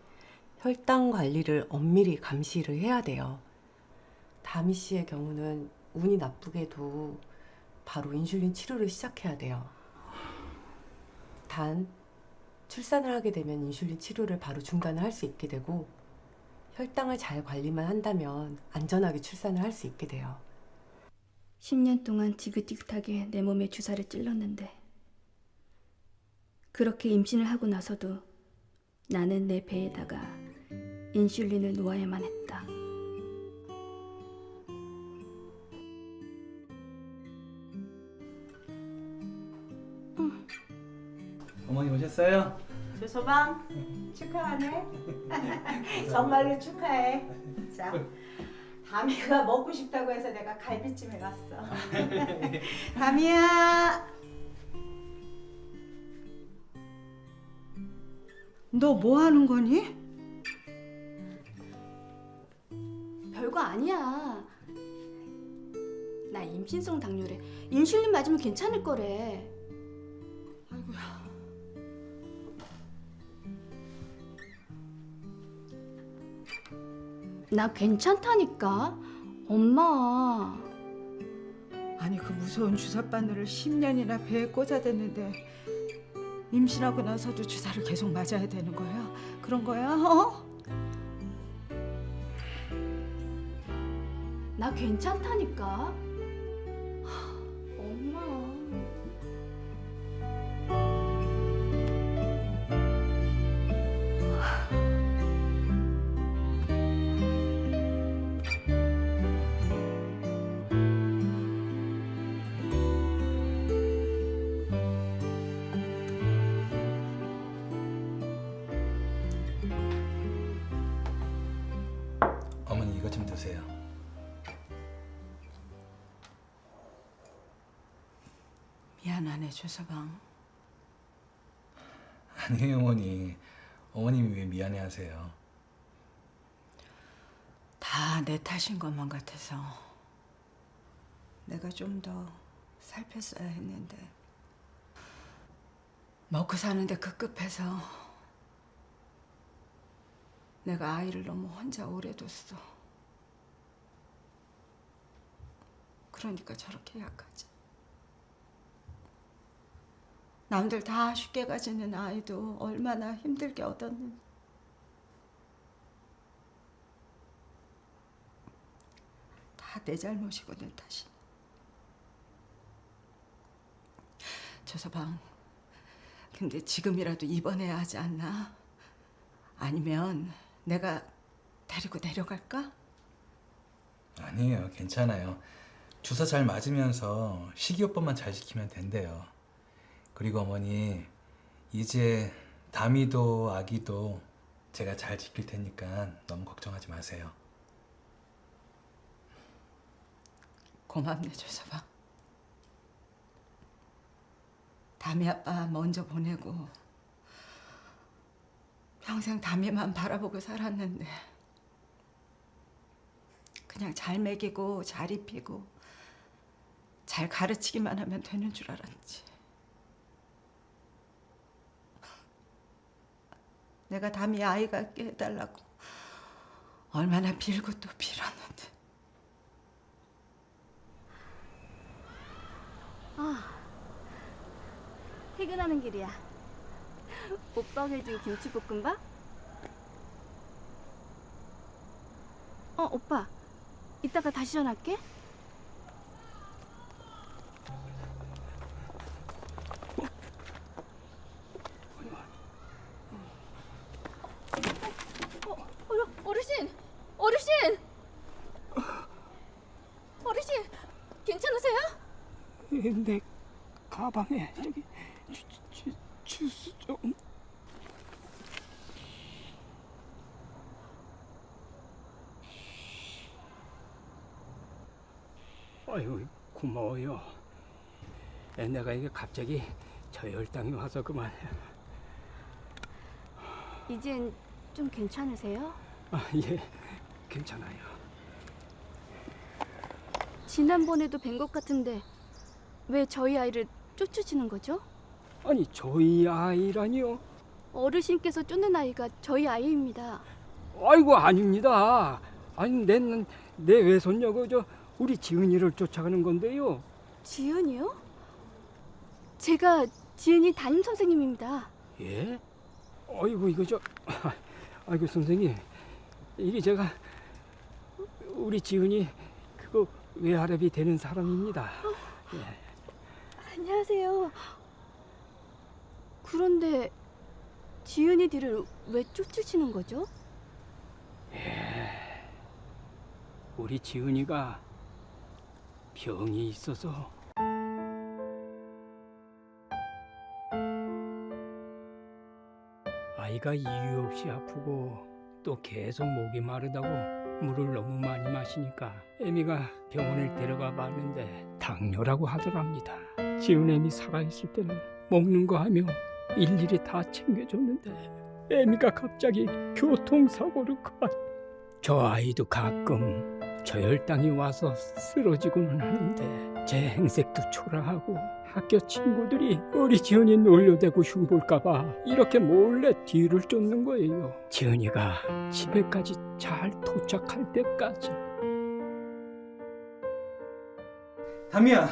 혈당 관리를 엄밀히 감시를 해야 돼요. 다미 씨의 경우는 운이 나쁘게도 바로 인슐린 치료를 시작해야 돼요. 단 출산을 하게 되면 인슐린 치료를 바로 중단을 할 수 있게 되고 혈당을 잘 관리만 한다면 안전하게 출산을 할 수 있게 돼요. 10년 동안 지긋지긋하게 내 몸에 주사를 찔렀는데 그렇게 임신을 하고 나서도 나는 내 배에다가 인슐린을 놓아야만 했다. 어머니 오셨어요? 조서방 축하하네. 정말로 축하해. 자, 다미가 먹고 싶다고 해서 내가 갈비찜 해왔어. 다미야, 너 뭐 하는 거니? 별거 아니야. 나 임신성 당뇨래. 인슐린 맞으면 괜찮을 거래. 아이고야. 나 괜찮다니까. 엄마. 아니 그 무서운 주사 바늘을 10년이나 배에 꽂아댔는데 임신하고 나서도 주사를 계속 맞아야 되는 거야? 그런 거야? 어? 나 괜찮다니까. 엄마. 어머니 이거 좀 드세요. 미안하네 조서방. 아니에요 어머니. 어머님이 왜 미안해하세요? 다 내 탓인 것만 같아서 내가 좀 더 살폈어야 했는데 먹고 사는데 급급해서 내가 아이를 너무 혼자 오래 뒀어. 그러니까 저렇게 약하지. 남들 다 쉽게 가지는 아이도 얼마나 힘들게 얻었는지. 다 내 잘못이고 내 탓이야. 조서방, 근데 지금이라도 입원해야 하지 않나? 아니면 내가 데리고 내려갈까? 아니에요, 괜찮아요. 주사 잘 맞으면서 식이요법만 잘 지키면 된대요. 그리고 어머니, 이제 다미도 아기도 제가 잘 지킬 테니까 너무 걱정하지 마세요. 고맙네, 조서방. 다미 아빠 먼저 보내고 평생 다미만 바라보고 살았는데 그냥 잘 먹이고 잘 입히고 잘 가르치기만 하면 되는 줄 알았지. 내가 다미 아이 갖게 해달라고 얼마나 빌고 또 빌었는데. 퇴근하는 길이야. 오빠가 해준 김치볶음밥? 오빠. 이따가 다시 전화할게. 어르신! 어르신! 어르신! 괜찮으세요? 내 가방에 저기 주스 좀. 아이고 고마워요. 내가 이게 갑자기 저혈당이 와서 그만. 이젠 좀 괜찮으세요? 예, 괜찮아요. 지난번에도 뵌 것 같은데 왜 저희 아이를 쫓으시는 거죠? 아니 저희 아이라니요? 어르신께서 쫓는 아이가 저희 아이입니다. 아이고 아닙니다. 아니 내 외손녀고 저 우리 지은이를 쫓아가는 건데요. 지은이요? 제가 지은이 담임 선생님입니다. 예? 아이고 이거 아이고 선생님, 이게 제가 우리 지은이 그거 외할아비 되는 사람입니다. 예. 안녕하세요. 그런데 지은이 뒤를 왜 쫓으시는 거죠? 우리 지은이가 병이 있어서. 아이가 이유 없이 아프고 또 계속 목이 마르다고 물을 너무 많이 마시니까 애미가 병원을 데려가 봤는데 당뇨라고 하더랍니다. 지은 애미 살아있을 때는 먹는 거 하며 일일이 다 챙겨줬는데 애미가 갑자기 교통사고로 그만. 저 아이도 가끔 저혈당이 와서 쓰러지고는 하는데 제 행색도 초라하고 학교 친구들이 우리 지은이 놀려대고 흉볼까봐 이렇게 몰래 뒤를 쫓는 거예요. 지은이가 집에까지 잘 도착할 때까지. 다미야,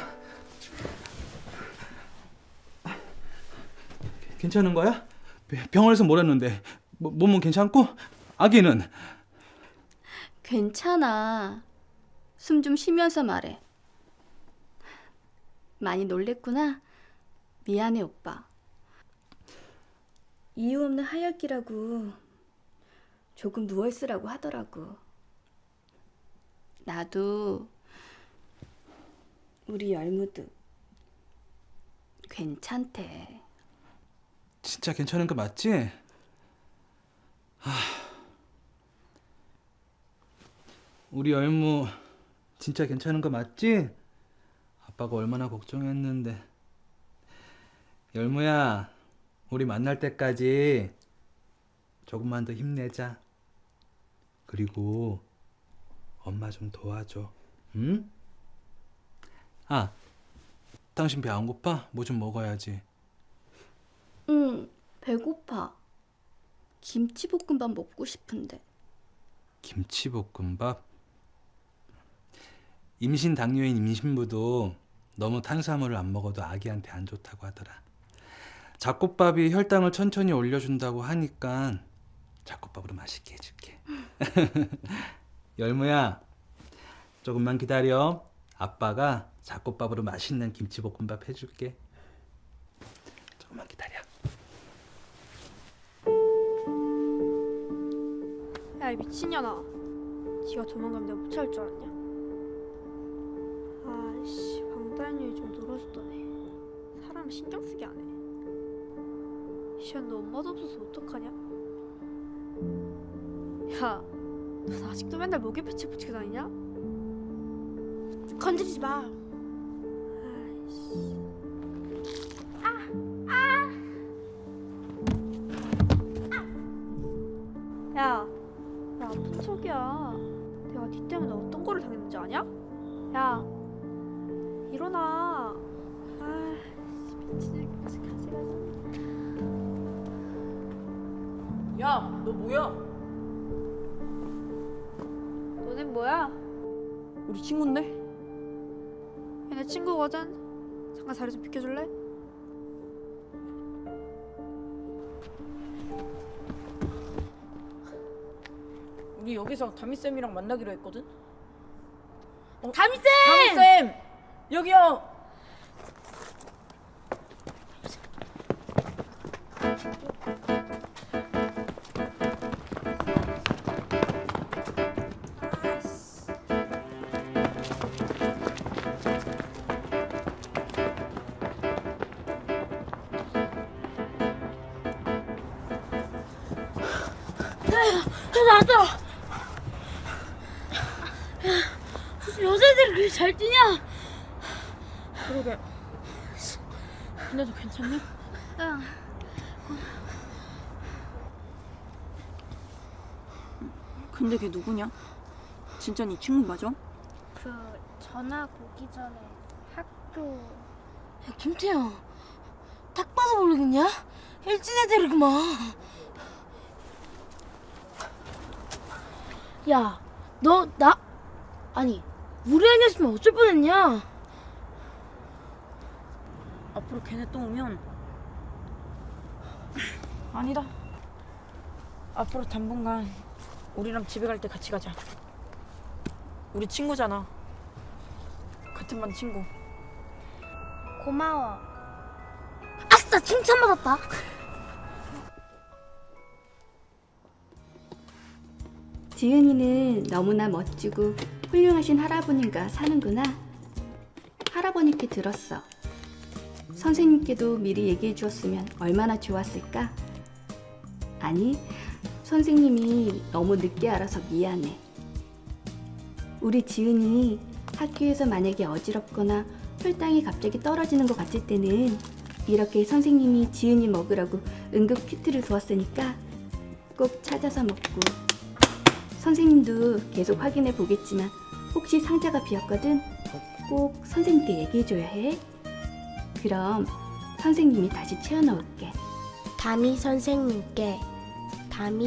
괜찮은 거야? 병원에서 뭐랬는데? 몸은 괜찮고? 아기는? 괜찮아. 숨 좀 쉬면서 말해. 많이 놀랬구나. 미안해 오빠. 이유 없는 하얗기라고 조금 누워있으라고 하더라고. 나도 우리 열무도 괜찮대. 진짜 괜찮은 거 맞지? 우리 열무 진짜 괜찮은 거 맞지? 아빠가 얼마나 걱정했는데. 열무야, 우리 만날 때까지 조금만 더 힘내자. 그리고 엄마 좀 도와줘. 응? 당신 배 안 고파? 뭐 좀 먹어야지. 응, 배고파. 김치볶음밥 먹고 싶은데. 김치볶음밥? 임신 당뇨인 임신부도 너무 탄수화물을 안 먹어도 아기한테 안 좋다고 하더라. 잡곡밥이 혈당을 천천히 올려준다고 하니까 잡곡밥으로 맛있게 해줄게. 열무야, 조금만 기다려. 아빠가 잡곡밥으로 맛있는 김치볶음밥 해줄게. 조금만 기다려. 야, 이 미친년아. 지가 도망가면 내가 못 찾을 줄 알았냐? 아이씨, 방달님이 좀 늘어졌더니 사람 신경 쓰게 안 해. 시연, 너 엄마도 없어서 어떡하냐? 야, 너 아직도 맨날 목에 패치 붙이고 다니냐? 건드리지 마. 아이씨. 야, 나 아픈 척이야. 내가 니 때문에 어떤 거를 당했는지 아냐? 야, 일어나. 아, 미친 새끼 가지. 야, 너 뭐야? 너넨 뭐야? 우리 친구인데? 얘네 친구거든. 잠깐 자리 좀 비켜줄래? 우리 여기서 다미쌤이랑 만나기로 했거든? 다미쌤! 다미쌤! 여기요! 나왔다. 무슨 여자애들이 그렇게 잘 뛰냐? 그러게. 근데도 괜찮냐? 응. 근데 걔 누구냐? 진짜 네 친구 맞아? 그 전화 오기 전에 학교. 야, 김태형, 딱 봐서 모르겠냐? 일진 애들이구만. 야, 너 아니 우리 아니었으면 어쩔 뻔했냐? 앞으로 걔네 또 오면 아니다. 앞으로 당분간 우리랑 집에 갈 때 같이 가자. 우리 친구잖아. 같은 반 친구. 고마워. 아싸, 칭찬받았다. 지은이는 너무나 멋지고 훌륭하신 할아버님과 사는구나. 할아버님께 들었어. 선생님께도 미리 얘기해 주었으면 얼마나 좋았을까? 아니, 선생님이 너무 늦게 알아서 미안해. 우리 지은이 학교에서 만약에 어지럽거나 혈당이 갑자기 떨어지는 것 같을 때는 이렇게 선생님이 지은이 먹으라고 응급 키트를 주었으니까 꼭 찾아서 먹고, 선생님도 계속 확인해 보겠지만 혹시 상자가 비었거든 꼭 선생님께 얘기해 줘야 해. 그럼 선생님이 다시 채워 넣을게. 담임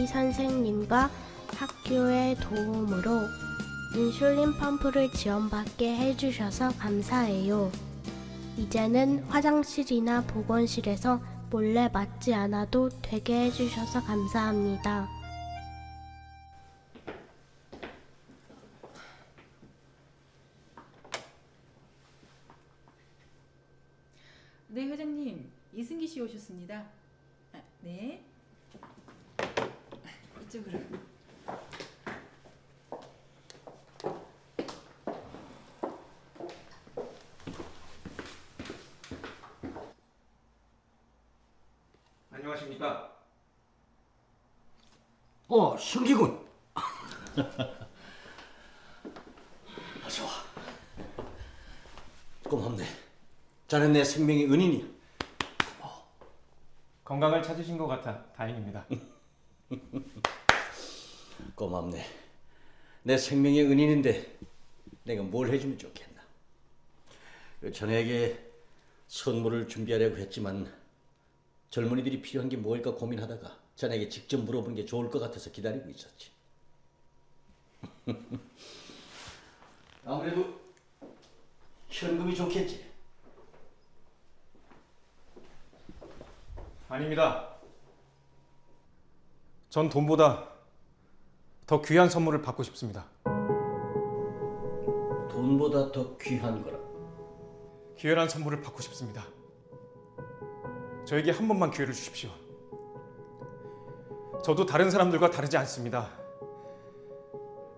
선생님과 학교의 도움으로 인슐린 펌프를 지원받게 해주셔서 감사해요. 이제는 화장실이나 보건실에서 몰래 맞지 않아도 되게 해주셔서 감사합니다. 네, 회장님. 이승기 씨 오셨습니다. 아, 네. 이쪽으로. 안녕하십니까? 승기군. 어서 와. 고맙네. 자네 내 생명의 은인이야. 건강을 찾으신 것 같아 다행입니다. 고맙네. 내 생명의 은인인데 내가 뭘 해주면 좋겠나. 전에게 선물을 준비하려고 했지만 젊은이들이 필요한 게 뭘까 고민하다가 자네에게 직접 물어보는 게 좋을 것 같아서 기다리고 있었지. 아무래도 현금이 좋겠지. 아닙니다. 전 돈보다 더 귀한 선물을 받고 싶습니다. 돈보다 더 귀한 거라. 기회란 선물을 받고 싶습니다. 저에게 한 번만 기회를 주십시오. 저도 다른 사람들과 다르지 않습니다.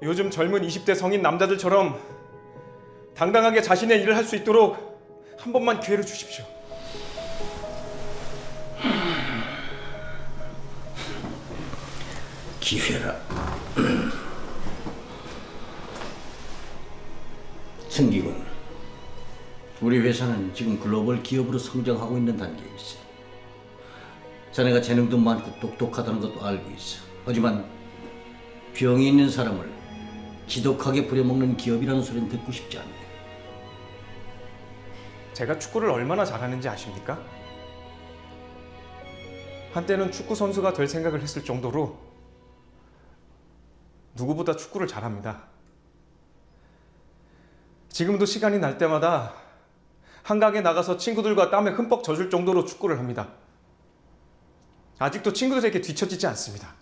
요즘 젊은 20대 성인 남자들처럼 당당하게 자신의 일을 할 수 있도록 한 번만 기회를 주십시오. 기회라. 승기군, 우리 회사는 지금 글로벌 기업으로 성장하고 있는 단계에 있어. 자네가 재능도 많고 똑똑하다는 것도 알고 있어. 하지만 병이 있는 사람을 지독하게 부려먹는 기업이라는 소리는 듣고 싶지 않네. 제가 축구를 얼마나 잘하는지 아십니까? 한때는 축구 선수가 될 생각을 했을 정도로 누구보다 축구를 잘합니다. 지금도 시간이 날 때마다 한강에 나가서 친구들과 땀에 흠뻑 젖을 정도로 축구를 합니다. 아직도 친구들에게 뒤처지지 않습니다.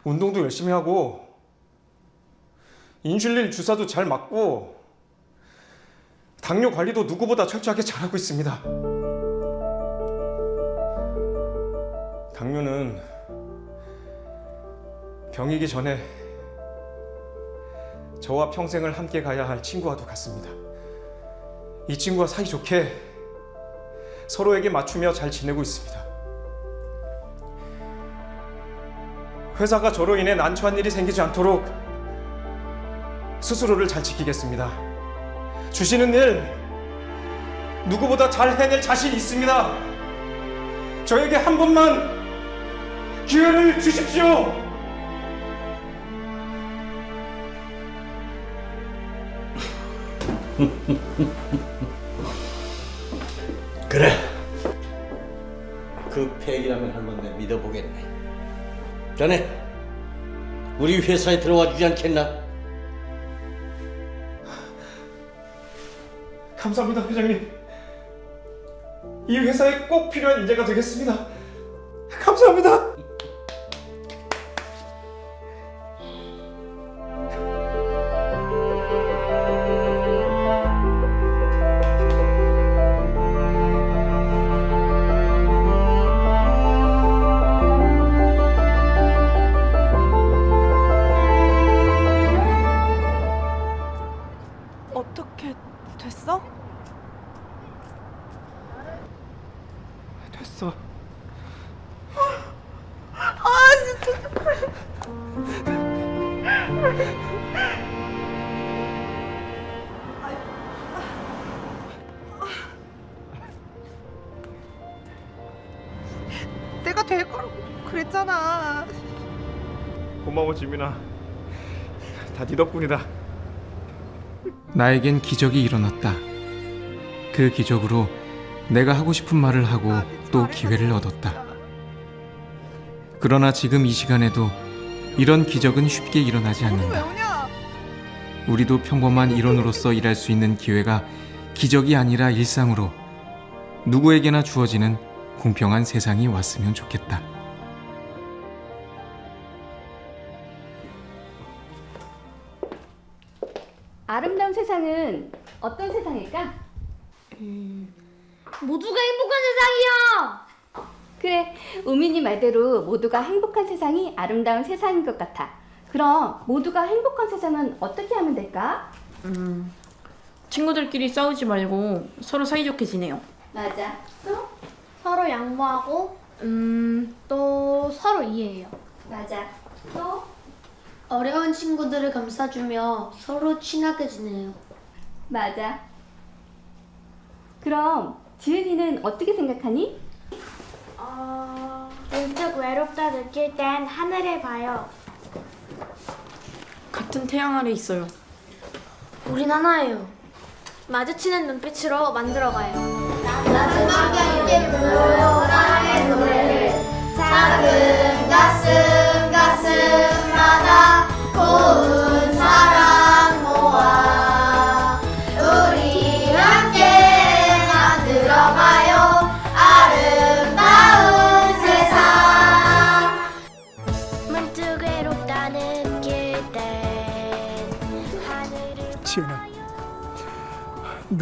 운동도 열심히 하고 인슐린 주사도 잘 맞고 당뇨 관리도 누구보다 철저하게 잘하고 있습니다. 당뇨는 병이기 전에 저와 평생을 함께 가야 할 친구와도 같습니다. 이 친구와 사이좋게 서로에게 맞추며 잘 지내고 있습니다. 회사가 저로 인해 난처한 일이 생기지 않도록 스스로를 잘 지키겠습니다. 주시는 일 누구보다 잘 해낼 자신 있습니다. 저에게 한 번만 기회를 주십시오. 그래, 그 팩이라면 한번 내 믿어보겠네. 자네 우리 회사에 들어와 주지 않겠나? 감사합니다, 회장님. 이 회사에 꼭 필요한 인재가 되겠습니다. 감사합니다. 어떻게 됐어? 됐어. 내가 될 거라고 그랬잖아. 고마워 지민아. 다 네 덕분이다. 나에겐 기적이 일어났다. 그 기적으로 내가 하고 싶은 말을 하고 또 기회를 얻었다. 그러나 지금 이 시간에도 이런 기적은 쉽게 일어나지 않는다. 우리도 평범한 일원으로서 일할 수 있는 기회가 기적이 아니라 일상으로 누구에게나 주어지는 공평한 세상이 왔으면 좋겠다. 아름다운 세상은 어떤 세상일까? 모두가 행복한 세상이요. 그래, 우민이 말대로 모두가 행복한 세상이 아름다운 세상인 것 같아. 그럼 모두가 행복한 세상은 어떻게 하면 될까? 친구들끼리 싸우지 말고 서로 사이좋게 지내요. 맞아. 또? 서로 양보하고 또 서로 이해해요. 맞아. 또? 어려운 친구들을 감싸주며 서로 친하게 지내요. 맞아. 그럼 지은이는 어떻게 생각하니? 문득 외롭다 느낄 땐 하늘을 봐요. 같은 태양 아래 있어요. 우린 하나예요. 마주치는 눈빛으로 만들어가요. 마지막에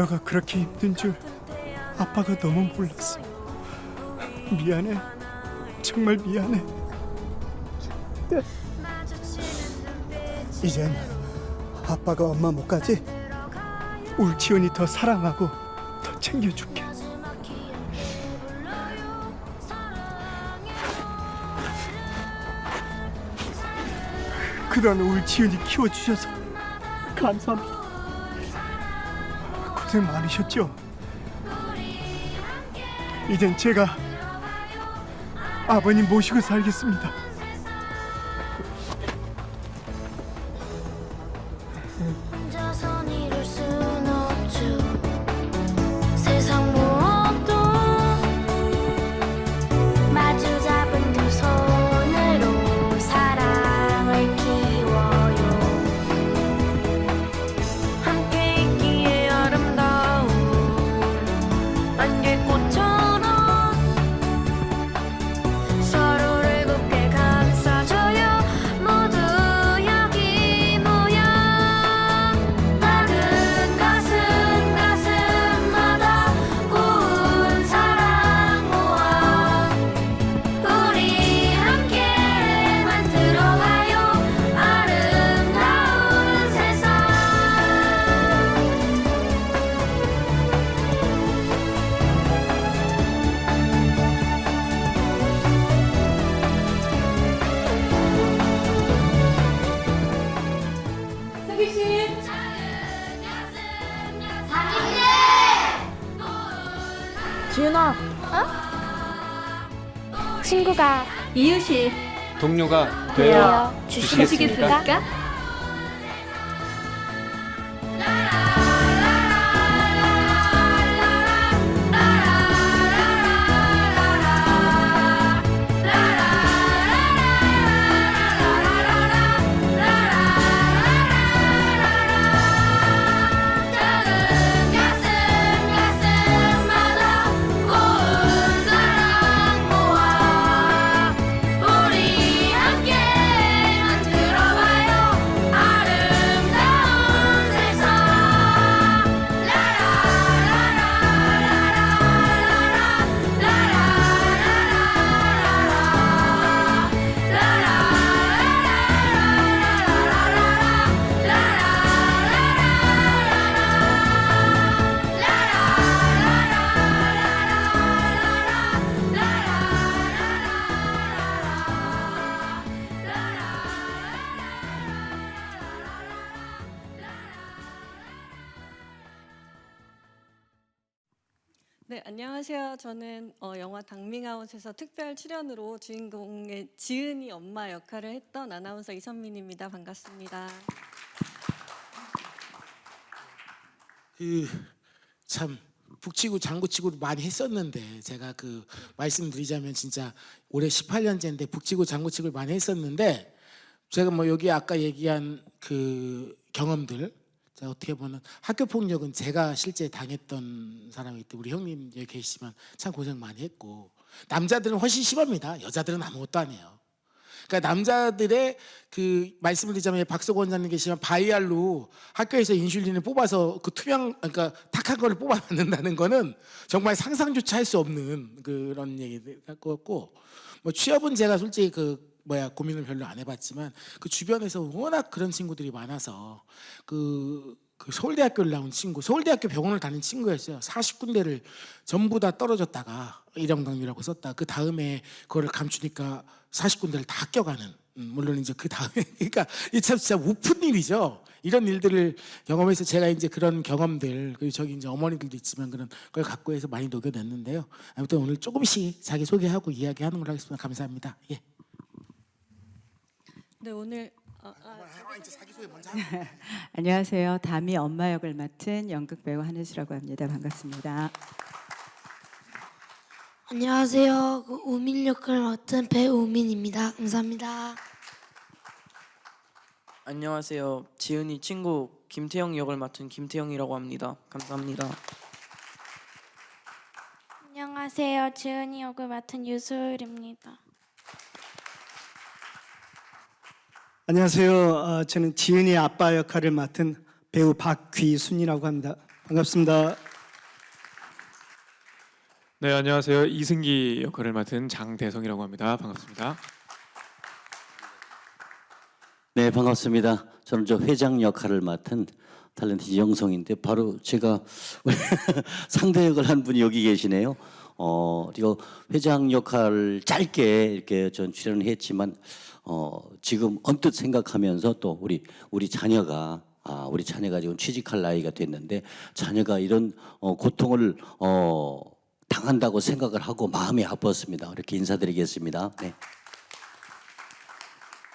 너가 그렇게 힘든 줄 아빠가 너무 몰랐어. 미안해. 정말 미안해. 이젠 아빠가 엄마 못 가지? 울지연이 더 사랑하고 더 챙겨줄게. 그동안 울지연이 키워주셔서 감사합니다. 고생 많으셨죠? 이젠 제가 아버님 모시고 살겠습니다. 혼자선 이룰 순 없죠. 세상 무엇도 마주 잡은 두 손으로 사랑을 키워요. 함께 있기에 아름다운 안개꽃처럼 서로를 곱게 감싸줘요. 모두 여기 모여 작은 가슴마다 고운 사랑 모아 우리 함께 만들어가요. 아름다운 세상. 승기 씨. 지윤아, 친구가 이웃이 동료가 되어 주시겠습니까? 가슴마다 고운 사랑 모아 우리 함께 만들어봐요. 아름다운 세상. 네, 안녕하세요. 저는 영화 당밍아웃에서 특별 출연으로 주인공의 지은이 엄마 역할을 했던 아나운서 이선민입니다. 반갑습니다. 참 북치고 장구치고 많이 했었는데 제가 말씀드리자면 진짜 올해 18년째인데 북치고 장구치고 많이 했었는데 제가 뭐 여기 아까 얘기한 경험들 자, 어떻게 보면 학교 폭력은 제가 실제 당했던 사람이기 때문에 우리 형님 여기 계시지만 참 고생 많이 했고 남자들은 훨씬 심합니다. 여자들은 아무것도 아니에요. 그러니까 남자들의 말씀을 드리자면 박석 원장님 계시지만 바이알로 학교에서 인슐린을 뽑아서 그러니까 탁한 거를 뽑아내는다는 거는 정말 상상조차 할 수 없는 그런 얘기를 할 것 같고 뭐 취업은 제가 솔직히 고민을 별로 안 해봤지만 주변에서 워낙 그런 친구들이 많아서 서울대학교를 나온 친구, 서울대학교 병원을 다닌 친구였어요. 40군데를 전부 다 떨어졌다가 일형당류라고 썼다. 그 다음에 그거를 감추니까 40군데를 다 합격하는. 물론 이제 그 다음에 그러니까 이 참 진짜 우픈 일이죠. 이런 일들을 경험해서 제가 이제 그런 경험들 그리고 저기 이제 어머니들도 있지만 그런 걸 갖고 해서 많이 녹여냈는데요. 아무튼 오늘 조금씩 자기 소개하고 이야기하는 걸로 하겠습니다. 감사합니다. 예. 네, 오늘 안녕하세요. 담이 엄마 역을 맡은 연극 배우 한혜수라고 합니다. 반갑습니다. 안녕하세요. 우민 역을 맡은 배우 우민입니다. 감사합니다. 안녕하세요. 지은이 친구 김태형 역을 맡은 김태형이라고 합니다. 감사합니다. 안녕하세요. 지은이 역을 맡은 유소율입니다. 안녕하세요. 저는 지은이 아빠 역할을 맡은 배우 박귀순이라고 합니다. 반갑습니다. 네, 안녕하세요. 이승기 역할을 맡은 장대성이라고 합니다. 반갑습니다. 네, 반갑습니다. 저는 저 회장 역할을 맡은 탤런트 이영성인데 바로 제가 상대 역을 한 분이 여기 계시네요. 이거 회장 역할 짧게 이렇게 전 출연을 했지만 지금 언뜻 생각하면서 또 우리 자녀가 지금 취직할 나이가 됐는데 자녀가 이런 고통을 당한다고 생각을 하고 마음이 아팠습니다. 이렇게 인사드리겠습니다. 네.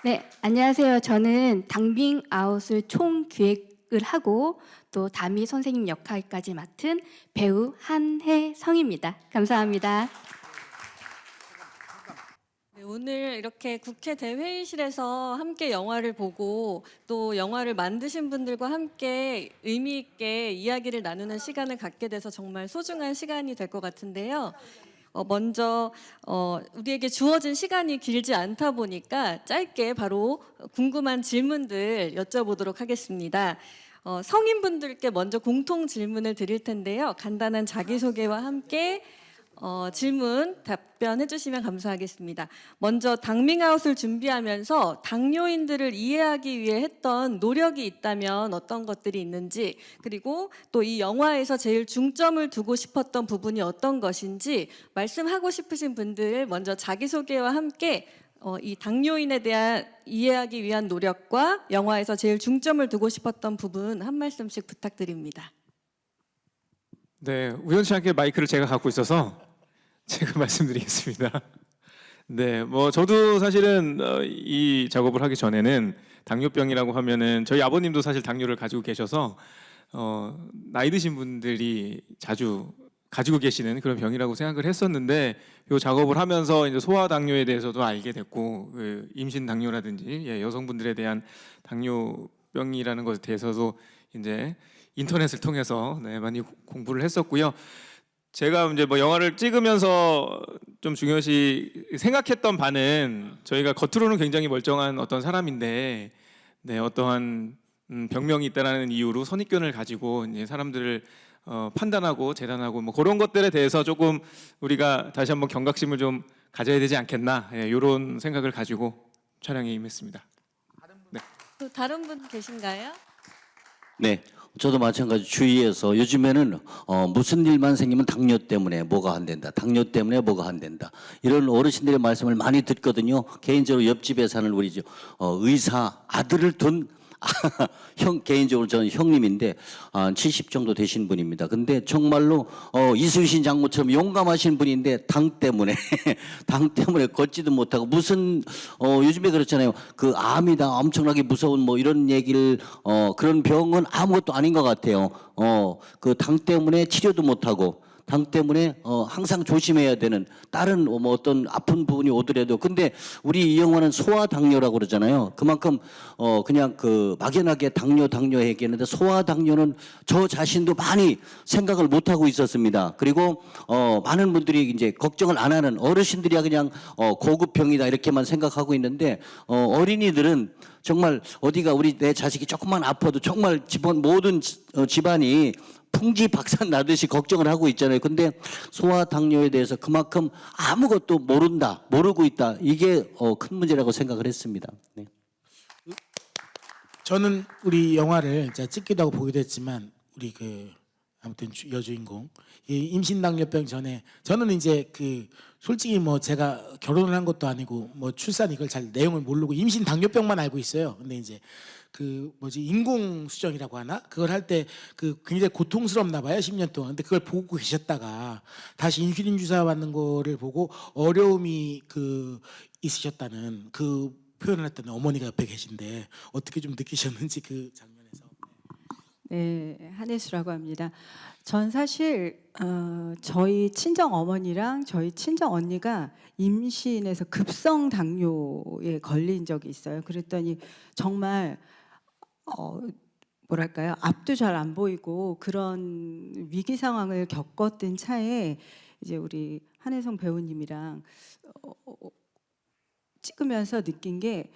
네, 안녕하세요. 저는 당빙 아웃을 총기획을 하고 또 다미 선생님 역할까지 맡은 배우 한혜성입니다. 감사합니다. 네, 오늘 이렇게 국회 대회의실에서 함께 영화를 보고 또 영화를 만드신 분들과 함께 의미 있게 이야기를 나누는 시간을 갖게 돼서 정말 소중한 시간이 될 것 같은데요. 먼저 우리에게 주어진 시간이 길지 않다 보니까 짧게 바로 궁금한 질문들 여쭤보도록 하겠습니다. 성인분들께 먼저 공통 질문을 드릴 텐데요. 간단한 자기소개와 함께 질문 답변해 주시면 감사하겠습니다. 먼저 당밍아웃을 준비하면서 당뇨인들을 이해하기 위해 했던 노력이 있다면 어떤 것들이 있는지, 그리고 또 이 영화에서 제일 중점을 두고 싶었던 부분이 어떤 것인지 말씀하고 싶으신 분들 먼저 자기소개와 함께 이 당뇨인에 대한 이해하기 위한 노력과 영화에서 제일 중점을 두고 싶었던 부분 한 말씀씩 부탁드립니다. 네, 우연치 않게 마이크를 제가 갖고 있어서 제가 말씀드리겠습니다. 네, 뭐 저도 사실은 이 작업을 하기 전에는 당뇨병이라고 하면은 저희 아버님도 사실 당뇨를 가지고 계셔서 나이 드신 분들이 자주 가지고 계시는 그런 병이라고 생각을 했었는데 이 작업을 하면서 이제 소아 당뇨에 대해서도 알게 됐고 그 임신 당뇨라든지 여성분들에 대한 당뇨병이라는 것에 대해서도 이제 인터넷을 통해서 많이 공부를 했었고요. 제가 이제 뭐 영화를 찍으면서 좀 중요시 생각했던 바는 저희가 겉으로는 굉장히 멀쩡한 어떤 사람인데 어떠한 병명이 있다라는 이유로 선입견을 가지고 이제 사람들을 판단하고 재단하고 뭐 그런 것들에 대해서 조금 우리가 다시 한번 경각심을 좀 가져야 되지 않겠나 이런 생각을 가지고 촬영에 임했습니다. 네. 또 다른 분 계신가요? 네, 저도 마찬가지 주위에서 요즘에는 무슨 일만 생기면 당뇨 때문에 뭐가 안 된다, 당뇨 때문에 뭐가 안 된다 이런 어르신들의 말씀을 많이 듣거든요. 개인적으로 옆집에 사는 우리 의사 아들을 둔 개인적으로 저는 형님인데 70 정도 되신 분입니다. 근데 정말로 이순신 장모처럼 용감하신 분인데 당 때문에 걷지도 못하고 무슨 요즘에 그렇잖아요. 그 암이다 엄청나게 무서운 뭐 이런 얘기를 그런 병은 아무것도 아닌 것 같아요. 그 당 때문에 치료도 못하고 당 때문에 항상 조심해야 되는 다른 뭐 어떤 아픈 부분이 오더라도 근데 우리 이 영화는 소아 당뇨라고 그러잖아요. 그만큼 그냥 그 막연하게 당뇨 얘기했는데 소아 당뇨는 저 자신도 많이 생각을 못 하고 있었습니다. 그리고 많은 분들이 이제 걱정을 안 하는 어르신들이야 그냥 고급병이다 이렇게만 생각하고 있는데 어린이들은 정말 어디가 내 자식이 조금만 아파도 정말 모든 집안이 풍지박산 나듯이 걱정을 하고 있잖아요. 근데 소아 당뇨에 대해서 그만큼 아무것도 모르고 있다. 이게 큰 문제라고 생각을 했습니다. 네. 저는 우리 영화를 이제 찍기도 하고 보기도 했지만 우리 아무튼 여주인공 이 임신 당뇨병 전에 저는 이제 솔직히 뭐 제가 결혼을 한 것도 아니고 뭐 출산 이걸 잘 내용을 모르고 임신 당뇨병만 알고 있어요. 근데 이제 인공 수정이라고 하나 그걸 할 때 굉장히 고통스럽나 봐요. 10년 동안. 근데 그걸 보고 계셨다가 다시 인슐린 주사 맞는 거를 보고 어려움이 있으셨다는 그 표현을 했던 어머니가 옆에 계신데 어떻게 좀 느끼셨는지 그 장면에서. 네, 한혜수라고 합니다. 전 사실 저희 친정 어머니랑 저희 친정 언니가 임신해서 급성 당뇨에 걸린 적이 있어요. 그랬더니 정말 뭐랄까요, 앞도 잘 안 보이고 그런 위기 상황을 겪었던 차에 이제 우리 한혜성 배우님이랑 찍으면서 느낀 게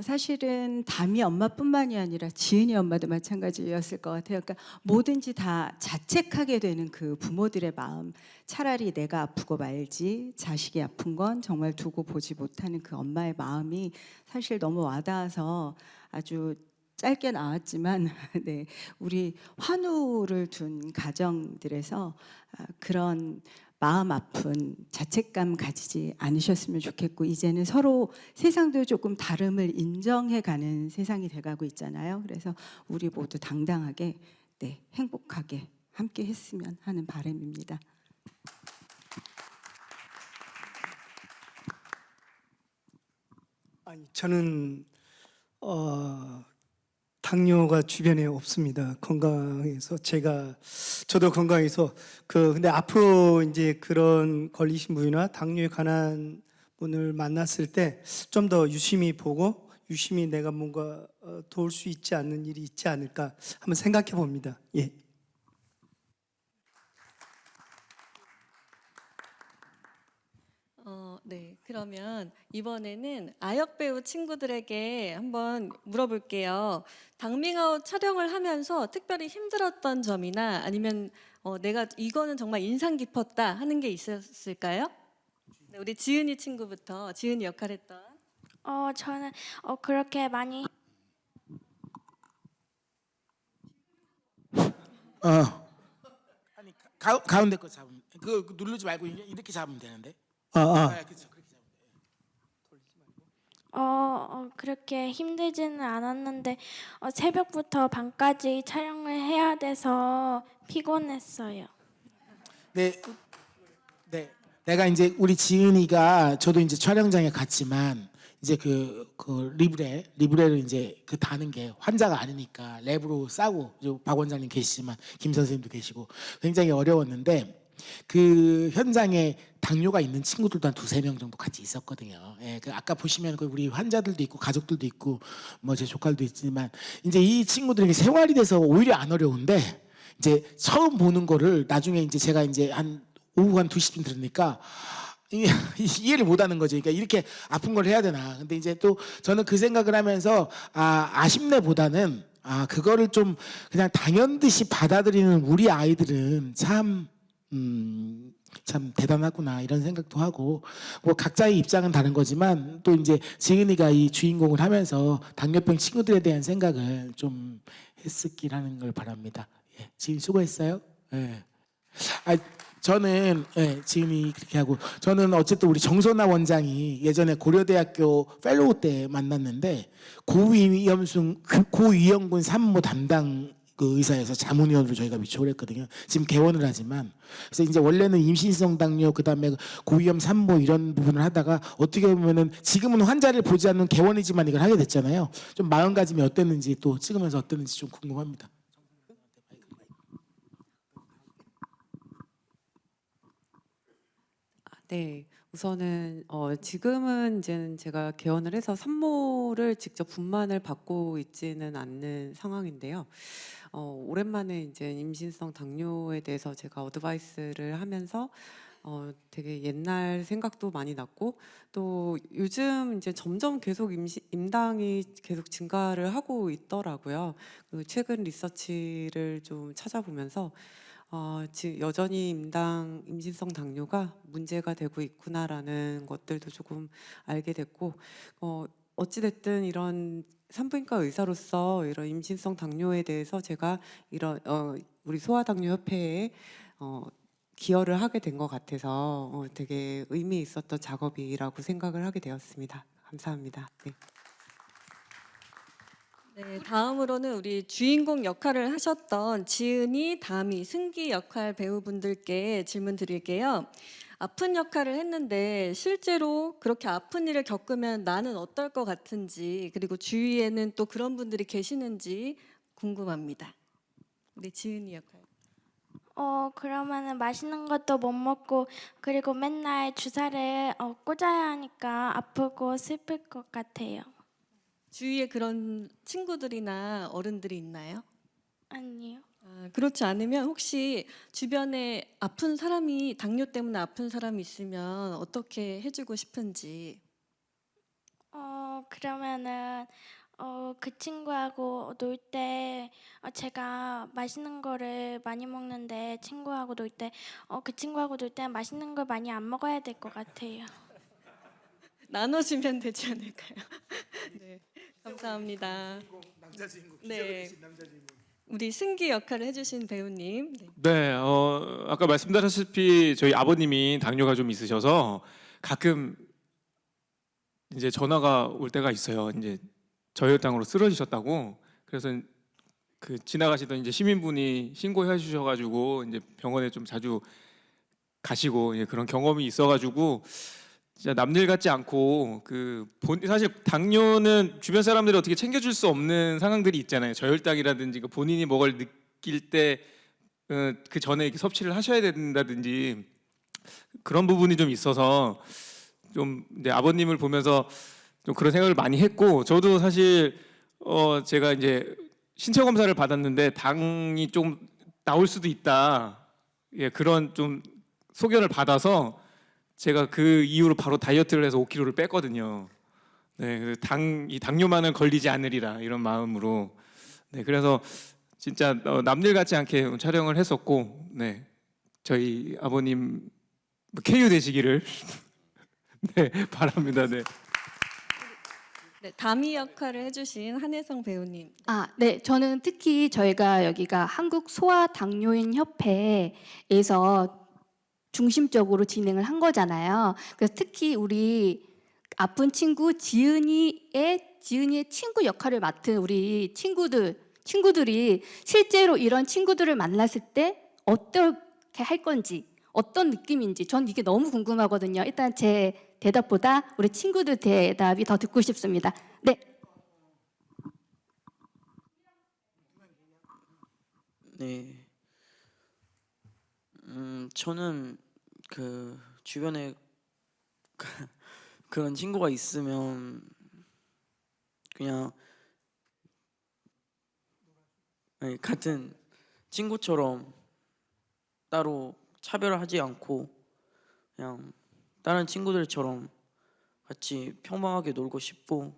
사실은 담이 엄마뿐만이 아니라 지은이 엄마도 마찬가지였을 것 같아요. 그러니까 뭐든지 다 자책하게 되는 그 부모들의 마음. 차라리 내가 아프고 말지 자식이 아픈 건 정말 두고 보지 못하는 그 엄마의 마음이 사실 너무 와닿아서 아주 짧게 나왔지만 네, 우리 환우를 둔 가정들에서 그런 마음 아픈 자책감 가지지 않으셨으면 좋겠고, 이제는 서로 세상도 조금 다름을 인정해가는 세상이 돼가고 있잖아요. 그래서 우리 모두 당당하게 네, 행복하게 함께 했으면 하는 바람입니다. 아니, 저는 당뇨가 주변에 없습니다. 건강해서 저도 건강해서 근데 앞으로 이제 그런 걸리신 분이나 당뇨에 관한 분을 만났을 때 좀 더 유심히 보고 유심히 내가 뭔가 도울 수 있지 않는 일이 있지 않을까 한번 생각해 봅니다. 예. 네, 그러면 이번에는 아역 배우 친구들에게 한번 물어볼게요. 당밍아웃 촬영을 하면서 특별히 힘들었던 점이나 아니면 내가 이거는 정말 인상 깊었다 하는 게 있었을까요? 네, 우리 지은이 친구부터. 지은이 역할했던. 저는 그렇게 많이 아니 가운데 거 잡으면 그 누르지 말고 이렇게 잡으면 되는데. 그렇죠. 그렇게 잡으면 돼. 그렇게 힘들지는 않았는데 새벽부터 밤까지 촬영을 해야 돼서 피곤했어요. 네. 내가 이제 우리 지은이가 저도 이제 촬영장에 갔지만 이제 그 리브레를 이제 다는 게 환자가 아니니까 랩으로 싸고 박 원장님 계시지만 김 선생님도 계시고 굉장히 어려웠는데 그 현장에 당뇨가 있는 친구들도 한 2-3명 정도 같이 있었거든요. 예, 아까 보시면 우리 환자들도 있고 가족들도 있고 뭐 제 조카들도 있지만 이제 이 친구들에게 세월이 돼서 오히려 안 어려운데 이제 처음 보는 거를 나중에 이제 제가 이제 한 오후 한 2시쯤 들으니까 이해를 못하는 거죠. 그러니까 이렇게 아픈 걸 해야 되나. 근데 이제 또 저는 그 생각을 하면서 아쉽네보다는 그거를 좀 그냥 당연듯이 받아들이는 우리 아이들은 참 대단하구나 이런 생각도 하고 뭐 각자의 입장은 다른 거지만 또 이제 지은이가 이 주인공을 하면서 당뇨병 친구들에 대한 생각을 좀 했었기라는 걸 바랍니다. 예, 지은 수고했어요. 예. 저는 지은이 그렇게 하고 저는 어쨌든 우리 정선아 원장이 예전에 고려대학교 fellow 때 만났는데 고위험군 산모 담당 그 의사에서 자문위원으로 저희가 위촉을 했거든요. 지금 개원을 하지만 그래서 이제 원래는 임신성 당뇨 그다음에 고위험 산모 이런 부분을 하다가 어떻게 보면은 지금은 환자를 보지 않는 개원이지만 이걸 하게 됐잖아요. 좀 마음가짐이 어땠는지 또 찍으면서 어땠는지 좀 궁금합니다. 네, 우선은 지금은 이제는 제가 개원을 해서 산모를 직접 분만을 받고 있지는 않는 상황인데요. 오랜만에 이제 임신성 당뇨에 대해서 제가 어드바이스를 하면서 되게 옛날 생각도 많이 났고 또 요즘 이제 점점 계속 임당이 계속 증가를 하고 있더라고요. 그 최근 리서치를 좀 찾아보면서 지금 여전히 임신성 당뇨가 문제가 되고 있구나라는 것들도 조금 알게 됐고 어찌됐든 이런 산부인과 의사로서 이런 임신성 당뇨에 대해서 제가 이런 우리 소아당뇨협회에 기여를 하게 된 것 같아서 되게 의미 있었던 작업이라고 생각을 하게 되었습니다. 감사합니다. 네. 네, 다음으로는 우리 주인공 역할을 하셨던 지은이, 다미, 승기 역할 배우분들께 질문 드릴게요. 아픈 역할을 했는데 실제로 그렇게 아픈 일을 겪으면 나는 어떨 것 같은지 그리고 주위에는 또 그런 분들이 계시는지 궁금합니다. 우리 지은이 역할. 그러면은 맛있는 것도 못 먹고 그리고 맨날 주사를 꽂아야 하니까 아프고 슬플 것 같아요. 주위에 그런 친구들이나 어른들이 있나요? 아니요. 그렇지 않으면 혹시 주변에 아픈 사람이 당뇨 때문에 아픈 사람이 있으면 어떻게 해주고 싶은지. 그러면은 그 친구하고 놀 때 제가 맛있는 거를 많이 먹는데 친구하고 놀 때 그 친구하고 놀 때 맛있는 걸 많이 안 먹어야 될 것 같아요. 나눠주면 되지 않을까요? 네, 감사합니다. 남자 주인공, 네. 기적을 남자 주인공. 우리 승기 역할을 해주신 배우님. 네. 네, 아까 말씀드렸다시피 저희 아버님이 당뇨가 좀 있으셔서 가끔 이제 전화가 올 때가 있어요. 이제 저혈당으로 쓰러지셨다고. 그래서 그 지나가시던 이제 시민분이 신고해 주셔가지고 이제 병원에 좀 자주 가시고 그런 경험이 있어가지고 진짜 남일 같지 않고 사실 당뇨는 주변 사람들이 어떻게 챙겨줄 수 없는 상황들이 있잖아요. 저혈당이라든지 본인이 먹을 느낄 때 그 전에 이렇게 섭취를 하셔야 된다든지 그런 부분이 좀 있어서 좀 이제 아버님을 보면서 좀 그런 생각을 많이 했고 저도 사실 제가 이제 신체 검사를 받았는데 당이 좀 나올 수도 있다. 그런 좀 소견을 받아서 제가 그 이후로 바로 다이어트를 해서 5kg를 뺐거든요. 네, 이 당뇨만은 걸리지 않으리라 이런 마음으로. 네, 그래서 진짜 남일 같지 않게 촬영을 했었고, 네, 저희 아버님 KU 되시기를 네 바랍니다. 네. 네, 다미 역할을 해주신 한혜성 배우님. 네. 저는 특히 저희가 여기가 한국 소아당뇨인 협회에서 중심적으로 진행을 한 거잖아요. 그래서 특히 우리 아픈 친구 지은이의 친구 역할을 맡은 우리 친구들이 실제로 이런 친구들을 만났을 때 어떻게 할 건지, 어떤 느낌인지 전 이게 너무 궁금하거든요. 일단 제 대답보다 우리 친구들 대답이 더 듣고 싶습니다. 네. 네. 저는 그 주변에 그런 친구가 있으면 그냥 같은 친구처럼 따로 차별하지 않고 그냥 다른 친구들처럼 같이 평범하게 놀고 싶고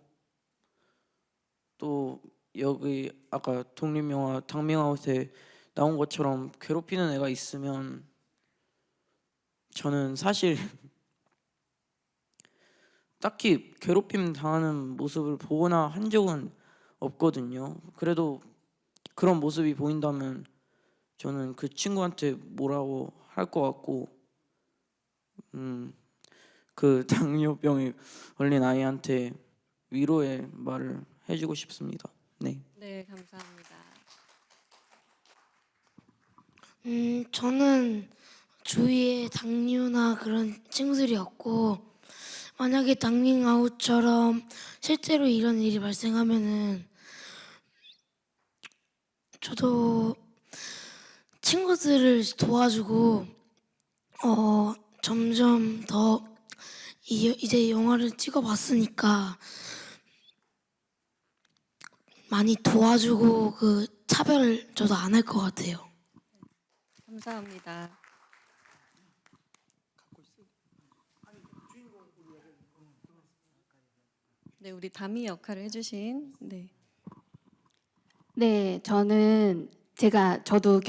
또 여기 아까 독립영화 당명아웃에 나온 것처럼 괴롭히는 애가 있으면 저는 사실 딱히 괴롭힘 당하는 모습을 보거나 한 적은 없거든요. 그래도 그런 모습이 보인다면 저는 그 친구한테 뭐라고 할 것 같고 그 당뇨병에 걸린 아이한테 위로의 말을 해주고 싶습니다. 네. 네, 감사합니다. 저는 주위에 당뇨나 그런 친구들이 없고 만약에 당밍아웃처럼 실제로 이런 일이 발생하면은 저도 친구들을 도와주고 점점 더 이제 영화를 찍어봤으니까 많이 도와주고 그 차별을 저도 안 할 것 같아요. 감사합니다. 네, 우리 다미 역할을 해주신 네, 저도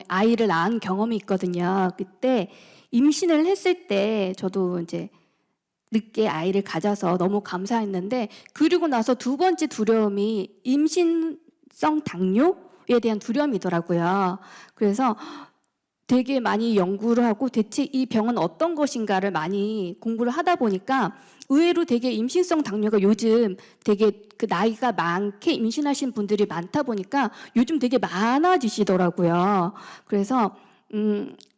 아이를 낳은 경험이 있거든요. 그때 임신을 했을 때 저도 이제 늦게 아이를 가져서 너무 감사했는데 그리고 나서 두 번째 두려움이 임신성 당뇨에 대한 두려움이더라고요. 그래서 되게 많이 연구를 하고 대체 이 병은 어떤 것인가를 많이 공부를 하다 보니까 의외로 되게 임신성 당뇨가 요즘 되게 그 나이가 많게 임신하신 분들이 많다 보니까 요즘 되게 많아지시더라고요. 그래서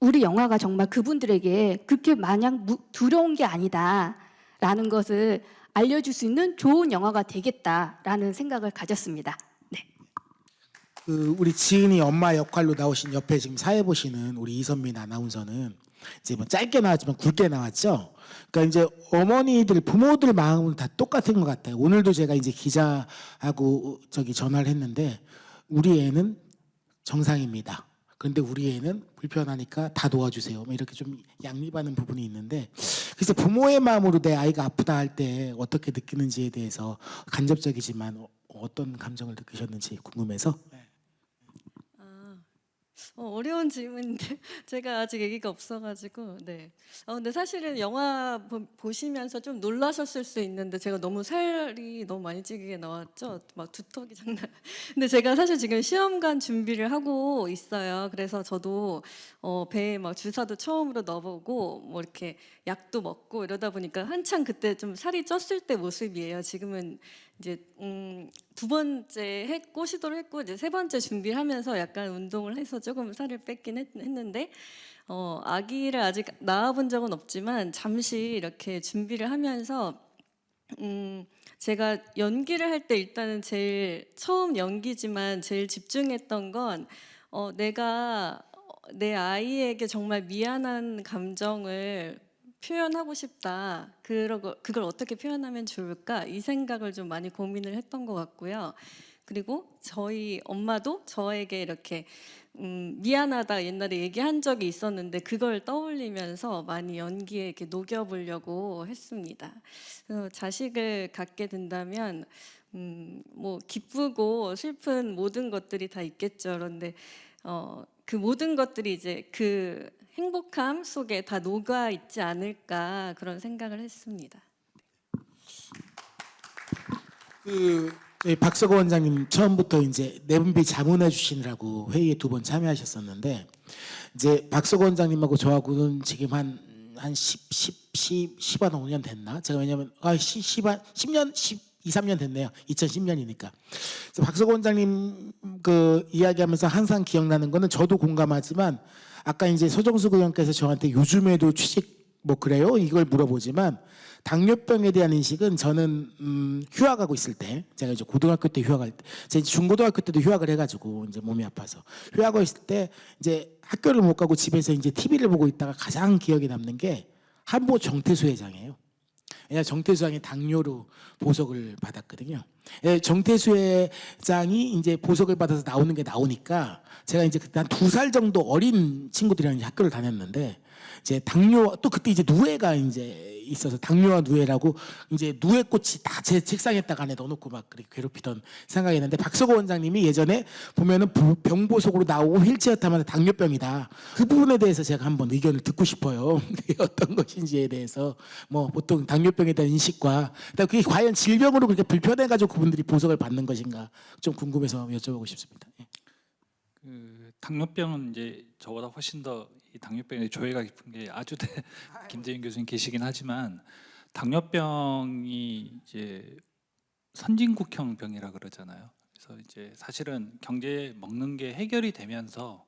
우리 영화가 정말 그분들에게 그렇게 마냥 두려운 게 아니다라는 것을 알려줄 수 있는 좋은 영화가 되겠다라는 생각을 가졌습니다. 우리 지은이 엄마 역할로 나오신 옆에 지금 사회 보시는 우리 이선민 아나운서는 이제 뭐 짧게 나왔지만 굵게 나왔죠. 그러니까 이제 어머니들, 부모들 마음은 다 똑같은 것 같아요. 오늘도 제가 이제 기자하고 전화를 했는데 우리 애는 정상입니다. 그런데 우리 애는 불편하니까 다 도와주세요. 뭐 이렇게 좀 양립하는 부분이 있는데 그래서 부모의 마음으로 내 아이가 아프다 할 때 어떻게 느끼는지에 대해서 간접적이지만 어떤 감정을 느끼셨는지 궁금해서. 어려운 질문인데 제가 아직 아기가 없어가지고 네. 근데 사실은 영화 보시면서 좀 놀라셨을 수 있는데 제가 너무 살이 너무 많이 찌게 나왔죠. 막 두턱이 장난. 근데 제가 사실 지금 시험관 준비를 하고 있어요. 그래서 저도 배에 막 주사도 처음으로 넣어보고 뭐 이렇게 약도 먹고 이러다 보니까 한창 그때 좀 살이 쪘을 때 모습이에요. 지금은 이제 두 번째 시도를 했고 이제 세 번째 준비를 하면서 약간 운동을 해서 조금 살을 뺐긴 했는데 아기를 아직 낳아본 적은 없지만 잠시 이렇게 준비를 하면서 제가 연기를 할 때 일단은 제일 처음 연기지만 제일 집중했던 건 내가 내 아이에게 정말 미안한 감정을 표현하고 싶다. 그걸 어떻게 표현하면 좋을까? 이 생각을 좀 많이 고민을 했던 것 같고요. 그리고 저희 엄마도 저에게 이렇게 미안하다 옛날에 얘기한 적이 있었는데 그걸 떠올리면서 많이 연기에 이렇게 녹여보려고 했습니다. 그래서 자식을 갖게 된다면 뭐 기쁘고 슬픈 모든 것들이 다 있겠죠. 그런데 그 모든 것들이 이제 그 행복함 속에 다 녹아 있지 않을까 그런 생각을 했습니다. 박석호 원장님 처음부터 이제 내분비 자문해 주시느라고 회의에 2번 참여하셨었는데 이제 박석호 원장님하고 저하고는 지금 한 5년 됐나? 제가 왜냐면 10년 2-3년 됐네요. 2010년이니까. 박석호 원장님 그 이야기하면서 항상 기억나는 거는 저도 공감하지만 아까 이제 서정숙 의원께서 저한테 요즘에도 취직 뭐 그래요? 이걸 물어보지만 당뇨병에 대한 인식은 저는 휴학하고 있을 때 제가 이제 고등학교 때 휴학할 때 제가 중고등학교 때도 휴학을 해가지고 이제 몸이 아파서 휴학하고 있을 때 이제 학교를 못 가고 집에서 이제 TV를 보고 있다가 가장 기억에 남는 게 한보 정태수 회장이에요. 왜냐 정태수 회장이 당뇨로 보석을 받았거든요. 정태수 회장이 이제 보석을 받아서 나오는 게 나오니까 제가 이제 그때 한 2살 정도 어린 친구들이랑 이제 학교를 다녔는데 이제 당뇨 또 그때 이제 누에가 이제 있어서 당뇨와 누에라고 이제 누에꽃이 다 제 책상에다가 안에 넣어놓고 막 그렇게 괴롭히던 생각이 있는데 박석호 원장님이 예전에 보면은 병보석으로 나오고 휠체어 타면 당뇨병이다. 그 부분에 대해서 제가 한번 의견을 듣고 싶어요. 어떤 것인지에 대해서 뭐 보통 당뇨병에 대한 인식과 그게 과연 질병으로 그렇게 불편해가지고 그분들이 보석을 받는 것인가 좀 궁금해서 여쭤보고 싶습니다. 그 당뇨병은 이제 저보다 훨씬 더 이 당뇨병에 조예가 깊은 게 아주대 김재인 교수님 계시긴 하지만 당뇨병이 이제 선진국형 병이라 그러잖아요. 그래서 이제 사실은 경제 먹는 게 해결이 되면서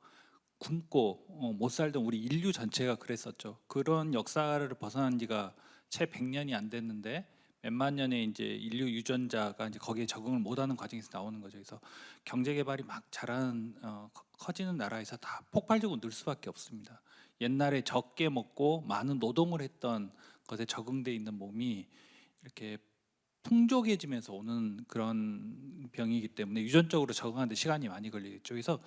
굶고 못 살던 우리 인류 전체가 그랬었죠. 그런 역사를 벗어난 지가 채 100년이 안 됐는데 몇만 년의 이제 인류 유전자가 이제 거기에 적응을 못하는 과정에서 나오는 거죠. 그래서 경제 개발이 막 잘하는 커지는 나라에서 다 폭발적으로 늘 수밖에 없습니다. 옛날에 적게 먹고 많은 노동을 했던 것에 적응돼 있는 몸이 이렇게 풍족해지면서 오는 그런 병이기 때문에 유전적으로 적응하는데 시간이 많이 걸리겠죠. 그래서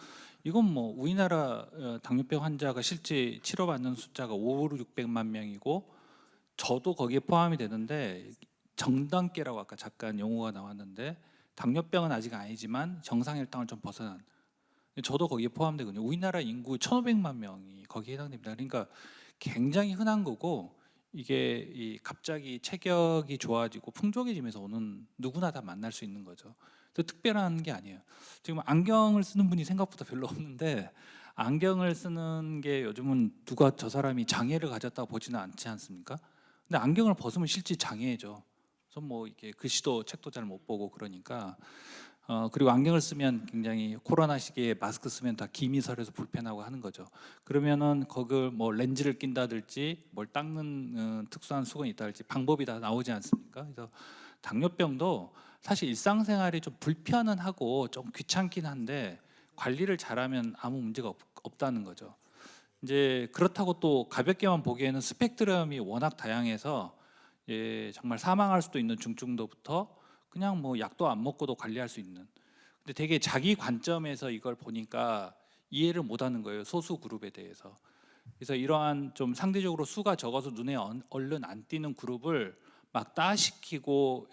이건 뭐 우리나라 당뇨병 환자가 실제 치료받는 숫자가 500~600만 명이고 저도 거기에 포함이 되는데 정단계라고 아까 잠깐 용어가 나왔는데 당뇨병은 아직 아니지만 정상 혈당을 좀 벗어난 저도 거기에 포함되거든요. 우리나라 인구 1,500만 명이 거기에 해당됩니다. 그러니까 굉장히 흔한 거고 이게 갑자기 체격이 좋아지고 풍족해지면서 오는 누구나 다 만날 수 있는 거죠. 특별한 게 아니에요. 지금 안경을 쓰는 분이 생각보다 별로 없는데 안경을 쓰는 게 요즘은 누가 저 사람이 장애를 가졌다고 보지는 않지 않습니까? 근데 안경을 벗으면 실제 장애죠. 그래서 뭐 이게 글씨도 책도 잘 못 보고 그러니까 그리고 안경을 쓰면 굉장히 코로나 시기에 마스크 쓰면 다 김이 서려서 불편하고 하는 거죠. 그러면은 거기를 뭐 렌즈를 낀다든지 뭘 닦는 특수한 수건이 있다든지 방법이 다 나오지 않습니까? 그래서 당뇨병도 사실 일상생활이 좀 불편은 하고 좀 귀찮긴 한데 관리를 잘하면 아무 문제가 없다는 거죠. 이제 그렇다고 또 가볍게만 보기에는 스펙트럼이 워낙 다양해서 정말 사망할 수도 있는 중증도부터 그냥 뭐 약도 안 먹고도 관리할 수 있는. 근데 되게 자기 관점에서 이걸 보니까 이해를 못하는 거예요. 소수 그룹에 대해서. 그래서 이러한 좀 상대적으로 수가 적어서 눈에 얼른 안 띄는 그룹을 막 따시키고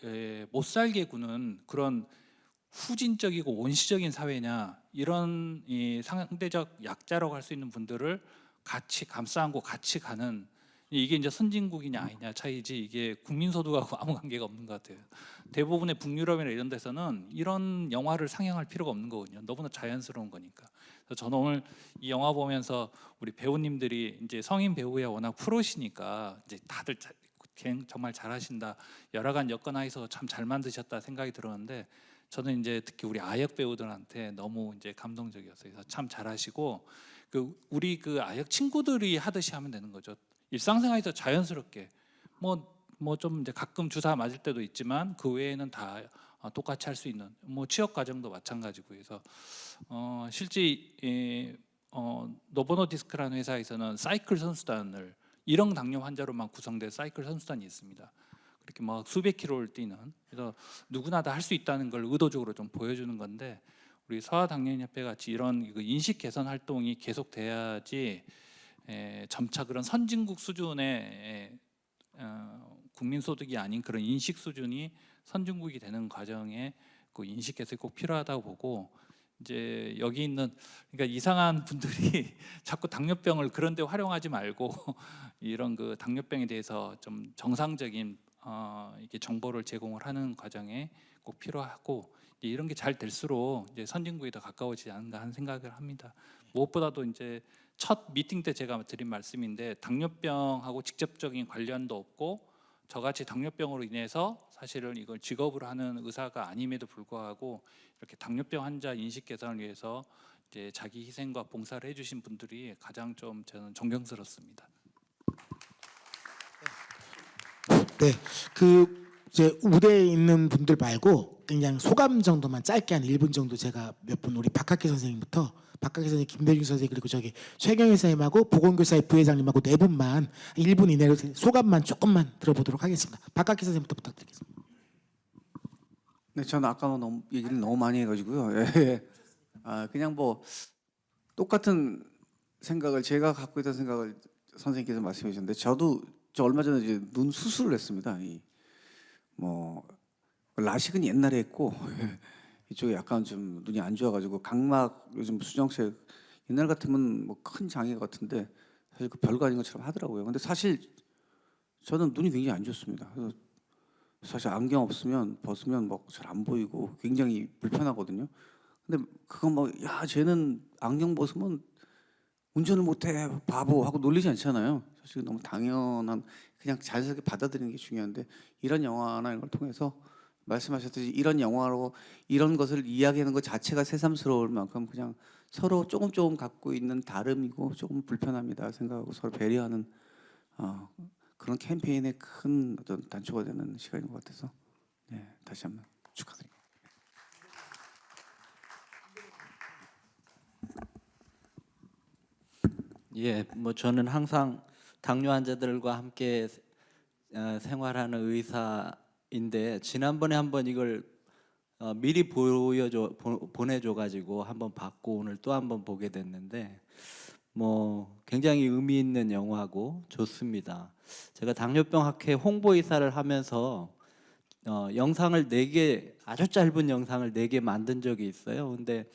못 살게 구는 그런 후진적이고 원시적인 사회냐, 이런 이 상대적 약자라고 할 수 있는 분들을 같이 감싸 안고 같이 가는, 이게 이제 선진국이냐 아니냐 차이지, 이게 국민소득하고 아무 관계가 없는 것 같아요. 대부분의 북유럽이나 이런 데서는 이런 영화를 상영할 필요가 없는 거거든요. 너무나 자연스러운 거니까. 그래서 저는 오늘 이 영화 보면서 우리 배우님들이 이제 성인 배우야 워낙 프로시니까 이제 다들 정말 잘하신다, 여러 가지 여건 하에서 참 잘 만드셨다 생각이 들었는데, 저는 이제 특히 우리 아역 배우들한테 너무 이제 감동적이었어요. 그래서 참 잘하시고, 우리 아역 친구들이 하듯이 하면 되는 거죠. 일상생활에서 자연스럽게 뭐 좀 이제 가끔 주사 맞을 때도 있지만 그 외에는 다 똑같이 할 수 있는, 뭐 취업 과정도 마찬가지고. 그래서 실제 노보노디스크라는 회사에서는 사이클 선수단을 일형 당뇨 환자로만 구성된 사이클 선수단이 있습니다. 그렇게 막 수백 킬로를 뛰는, 그래서 누구나 다 할 수 있다는 걸 의도적으로 좀 보여주는 건데, 우리 소아당뇨협회 같이 이런 인식 개선 활동이 계속돼야지 점차 그런 선진국 수준의 국민 소득이 아닌 그런 인식 수준이 선진국이 되는 과정에 그 인식 개선이 꼭 필요하다고 보고, 이제 여기 있는, 그러니까 이상한 분들이 자꾸 당뇨병을 그런 데 활용하지 말고 이런 그 당뇨병에 대해서 좀 정상적인 이게 정보를 제공을 하는 과정에 꼭 필요하고, 이런 게 잘 될수록 이제 선진국에 더 가까워지지 않는가 하는 생각을 합니다. 무엇보다도 이제 첫 미팅 때 제가 드린 말씀인데, 당뇨병하고 직접적인 관련도 없고 저같이 당뇨병으로 인해서 사실은 이걸 직업으로 하는 의사가 아님에도 불구하고 이렇게 당뇨병 환자 인식 개선을 위해서 이제 자기 희생과 봉사를 해주신 분들이 가장 좀 저는 존경스럽습니다. 네, 이제 우대에 있는 분들 말고 그냥 소감 정도만 짧게 한 1분 정도 제가 몇 분, 우리 박학기 선생님부터, 박학기 선생님, 김대중 선생님, 그리고 저기 최경희 선생님하고 보건교사의 부회장님하고 4분만 1분 이내로 소감만 조금만 들어보도록 하겠습니다. 박학기 선생님부터 부탁드리겠습니다. 네, 저는 아까 너무 얘기를 너무 많이 해가지고요. 예. 그냥 뭐 똑같은 생각을, 제가 갖고 있던 생각을 선생님께서 말씀해 주셨는데, 저 얼마 전에 이제 눈 수술을 했습니다. 뭐 라식은 옛날에 했고 이쪽에 약간 좀 눈이 안 좋아가지고 각막 요즘 수정체, 옛날 같으면 뭐 큰 장애 같은데 사실 그 별거 아닌 것처럼 하더라고요. 근데 사실 저는 눈이 굉장히 안 좋습니다. 그래서 사실 안경 없으면 벗으면 막 잘 안 보이고 굉장히 불편하거든요. 근데 그거 뭐, 야 쟤는 안경 벗으면 운전을 못해 바보 하고 놀리지 않잖아요. 사실 너무 당연한, 그냥 자연스럽게 받아들이는 게 중요한데, 이런 영화나 이런 걸 통해서 말씀하셨듯이 이런 영화로 이런 것을 이야기하는 것 자체가 새삼스러울 만큼 그냥 서로 조금 갖고 있는 다름이고 조금 불편합니다 생각하고 서로 배려하는 그런 캠페인의 큰 어떤 단초가 되는 시간인 것 같아서, 네, 다시 한번 축하드립니다. 예, 뭐 저는 항상 당뇨 환자들과 함께 생활하는 의사인데, 지난번에 한번 이걸 미리 보내줘 가지고 한번 봤고 오늘 또 한번 보게 됐는데, 뭐 굉장히 의미 있는 영화고 좋습니다. 제가 당뇨병 학회 홍보이사를 하면서 영상을 4개, 아주 짧은 영상을 4개 만든 적이 있어요. 근데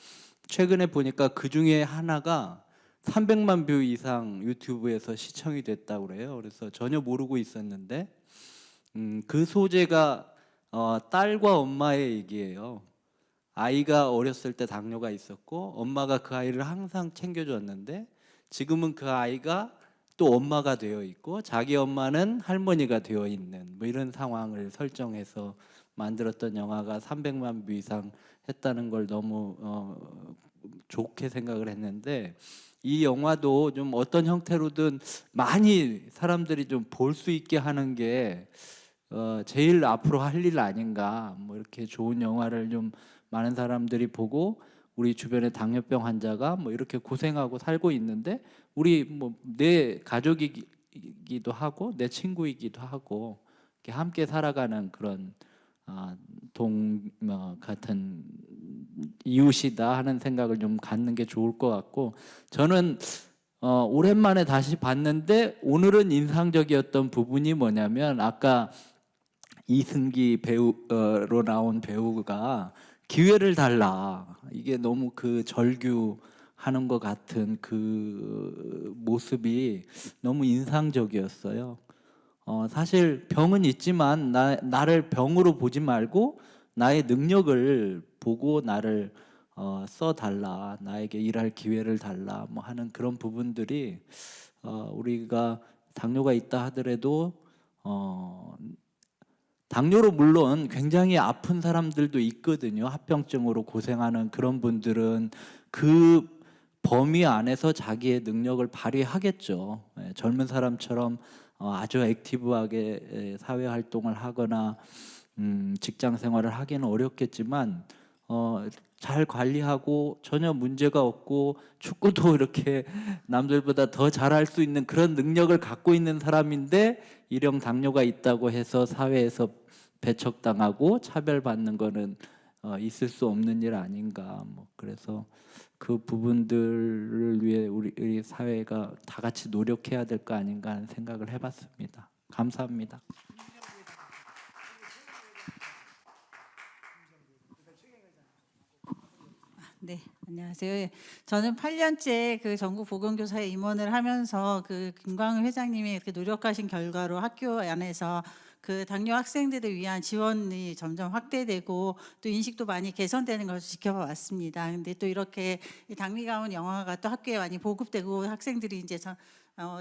최근에 보니까 그 중에 하나가 300만 뷰 이상 유튜브에서 시청이 됐다고 그래요. 그래서 전혀 모르고 있었는데 그 소재가 딸과 엄마의 얘기예요. 아이가 어렸을 때 당뇨가 있었고 엄마가 그 아이를 항상 챙겨줬는데, 지금은 그 아이가 또 엄마가 되어 있고 자기 엄마는 할머니가 되어 있는, 뭐 이런 상황을 설정해서 만들었던 영화가 300만 뷰 이상 했다는 걸 너무 좋게 생각을 했는데, 이 영화도 좀 어떤 형태로든 많이 사람들이 좀 볼 수 있게 하는 게 제일 앞으로 할 일 아닌가. 뭐 이렇게 좋은 영화를 좀 많은 사람들이 보고, 우리 주변에 당뇨병 환자가 뭐 이렇게 고생하고 살고 있는데, 우리 뭐 내 가족이기도 하고 내 친구이기도 하고 이렇게 함께 살아가는 그런 같은 이웃이다 하는 생각을 좀 갖는 게 좋을 것 같고, 저는 오랜만에 다시 봤는데 오늘은 인상적이었던 부분이 뭐냐면 아까 이승기 배우로 나온 배우가 기회를 달라. 이게 너무 그 절규하는 것 같은 그 모습이 너무 인상적이었어요. 사실 병은 있지만 나를 병으로 보지 말고 나의 능력을 보고 나를 써달라, 나에게 일할 기회를 달라 뭐 하는 그런 부분들이 우리가 당뇨가 있다 하더라도 당뇨로 물론 굉장히 아픈 사람들도 있거든요. 합병증으로 고생하는 그런 분들은 그 범위 안에서 자기의 능력을 발휘하겠죠. 젊은 사람처럼 아주 액티브하게 사회 활동을 하거나 직장 생활을 하기는 어렵겠지만 잘 관리하고 전혀 문제가 없고 축구도 이렇게 남들보다 더 잘할 수 있는 그런 능력을 갖고 있는 사람인데 일형 당뇨가 있다고 해서 사회에서 배척당하고 차별받는 거는 있을 수 없는 일 아닌가. 뭐 그래서 그 부분들을 위해 우리 사회가 다 같이 노력해야 될 거 아닌가 하는 생각을 해봤습니다. 감사합니다. 네, 안녕하세요. 예, 저는 8년째 그 전국 보건교사에 임원을 하면서 그 김광희 회장님이 이렇게 노력하신 결과로 학교 안에서 그 당뇨 학생들을 위한 지원이 점점 확대되고 또 인식도 많이 개선되는 것을 지켜봐 왔습니다. 근데 또 이렇게 이 당미가운 영화가 또 학교에 많이 보급되고 학생들이 이제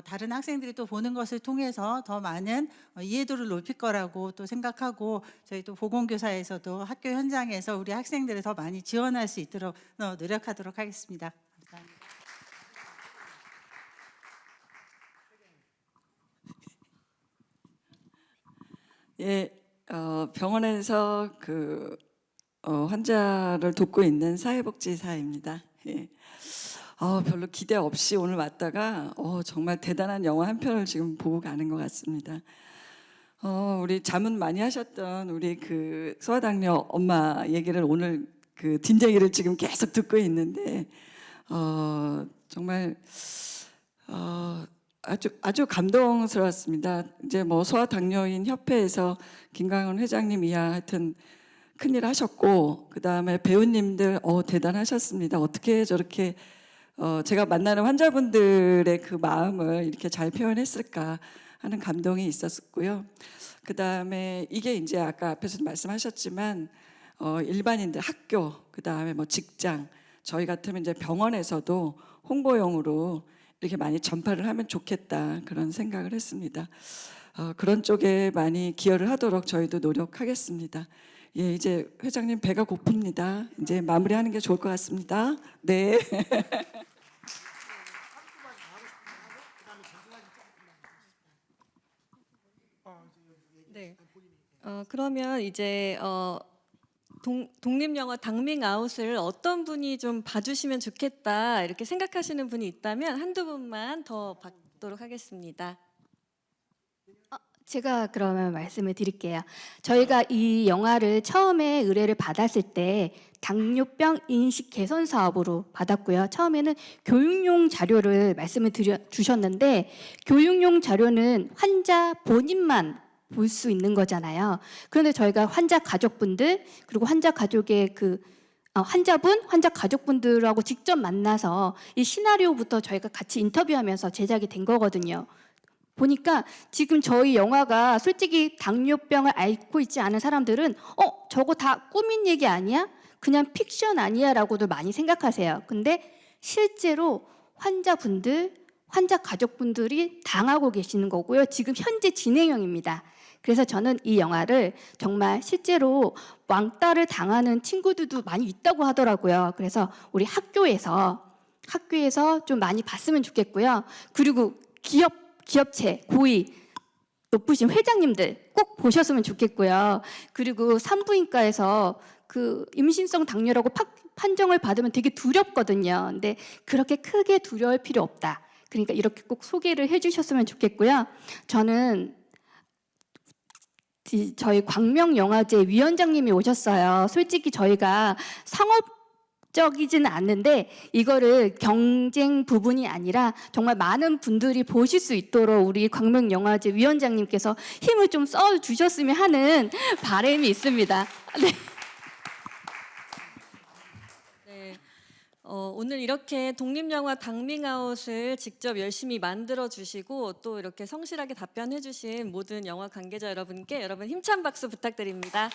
다른 학생들이 또 보는 것을 통해서 더 많은 이해도를 높일 거라고 또 생각하고 저희 또 보건교사에서도 학교 현장에서 우리 학생들을 더 많이 지원할 수 있도록 노력하도록 하겠습니다. 감사합니다. 예, 병원에서 환자를 돕고 있는 사회복지사입니다. 예. 별로 기대 없이 오늘 왔다가 정말 대단한 영화 한 편을 지금 보고 가는 것 같습니다. 우리 자문 많이 하셨던 우리 그 소아당뇨 엄마 얘기를 오늘 그 뒷얘기를 지금 계속 듣고 있는데 정말 아주 감동스러웠습니다. 이제 뭐 소아당뇨인 협회에서 김광훈 회장님 이하 하여튼 큰일 하셨고 그 다음에 배우님들 대단하셨습니다. 어떻게 저렇게 제가 만나는 환자분들의 그 마음을 이렇게 잘 표현했을까 하는 감동이 있었고요. 그 다음에 이게 이제 아까 앞에서도 말씀하셨지만 일반인들 학교, 그 다음에 뭐 직장, 저희 같으면 이제 병원에서도 홍보용으로 이렇게 많이 전파를 하면 좋겠다 그런 생각을 했습니다. 그런 쪽에 많이 기여를 하도록 저희도 노력하겠습니다. 예, 이제 회장님 배가 고픕니다. 이제 마무리하는 게 좋을 것 같습니다. 네. 네. 그러면 이제 독립영화 당밍아웃을 어떤 분이 좀 봐주시면 좋겠다 이렇게 생각하시는 분이 있다면 한두 분만 더 받도록 하겠습니다. 제가 그러면 말씀을 드릴게요. 저희가 이 영화를 처음에 의뢰를 받았을 때 당뇨병 인식 개선 사업으로 받았고요. 처음에는 교육용 자료를 말씀을 주셨는데 교육용 자료는 환자 본인만 볼 수 있는 거잖아요. 그런데 저희가 환자 가족분들 그리고 환자 가족의 환자분, 환자 가족분들하고 직접 만나서 이 시나리오부터 저희가 같이 인터뷰하면서 제작이 된 거거든요. 보니까 지금 저희 영화가 솔직히 당뇨병을 앓고 있지 않은 사람들은 저거 다 꾸민 얘기 아니야? 그냥 픽션 아니야? 라고도 많이 생각하세요. 근데 실제로 환자분들, 환자 가족분들이 당하고 계시는 거고요. 지금 현재 진행형입니다. 그래서 저는 이 영화를 정말 실제로 왕따를 당하는 친구들도 많이 있다고 하더라고요. 그래서 우리 학교에서 좀 많이 봤으면 좋겠고요. 그리고 기업체, 고위, 높으신 회장님들 꼭 보셨으면 좋겠고요. 그리고 산부인과에서 그 임신성 당뇨라고 판정을 받으면 되게 두렵거든요. 근데 그렇게 크게 두려울 필요 없다. 그러니까 이렇게 꼭 소개를 해주셨으면 좋겠고요. 저는 저희 광명영화제 위원장님이 오셨어요. 솔직히 저희가 적이지는 않는데 이거를 경쟁 부분이 아니라 정말 많은 분들이 보실 수 있도록 우리 광명영화제 위원장님께서 힘을 좀 써주셨으면 하는 바람이 있습니다. 네. 네. 오늘 이렇게 독립영화 당밍아웃을 직접 열심히 만들어 주시고 또 이렇게 성실하게 답변해 주신 모든 영화 관계자 여러분께 여러분 힘찬 박수 부탁드립니다.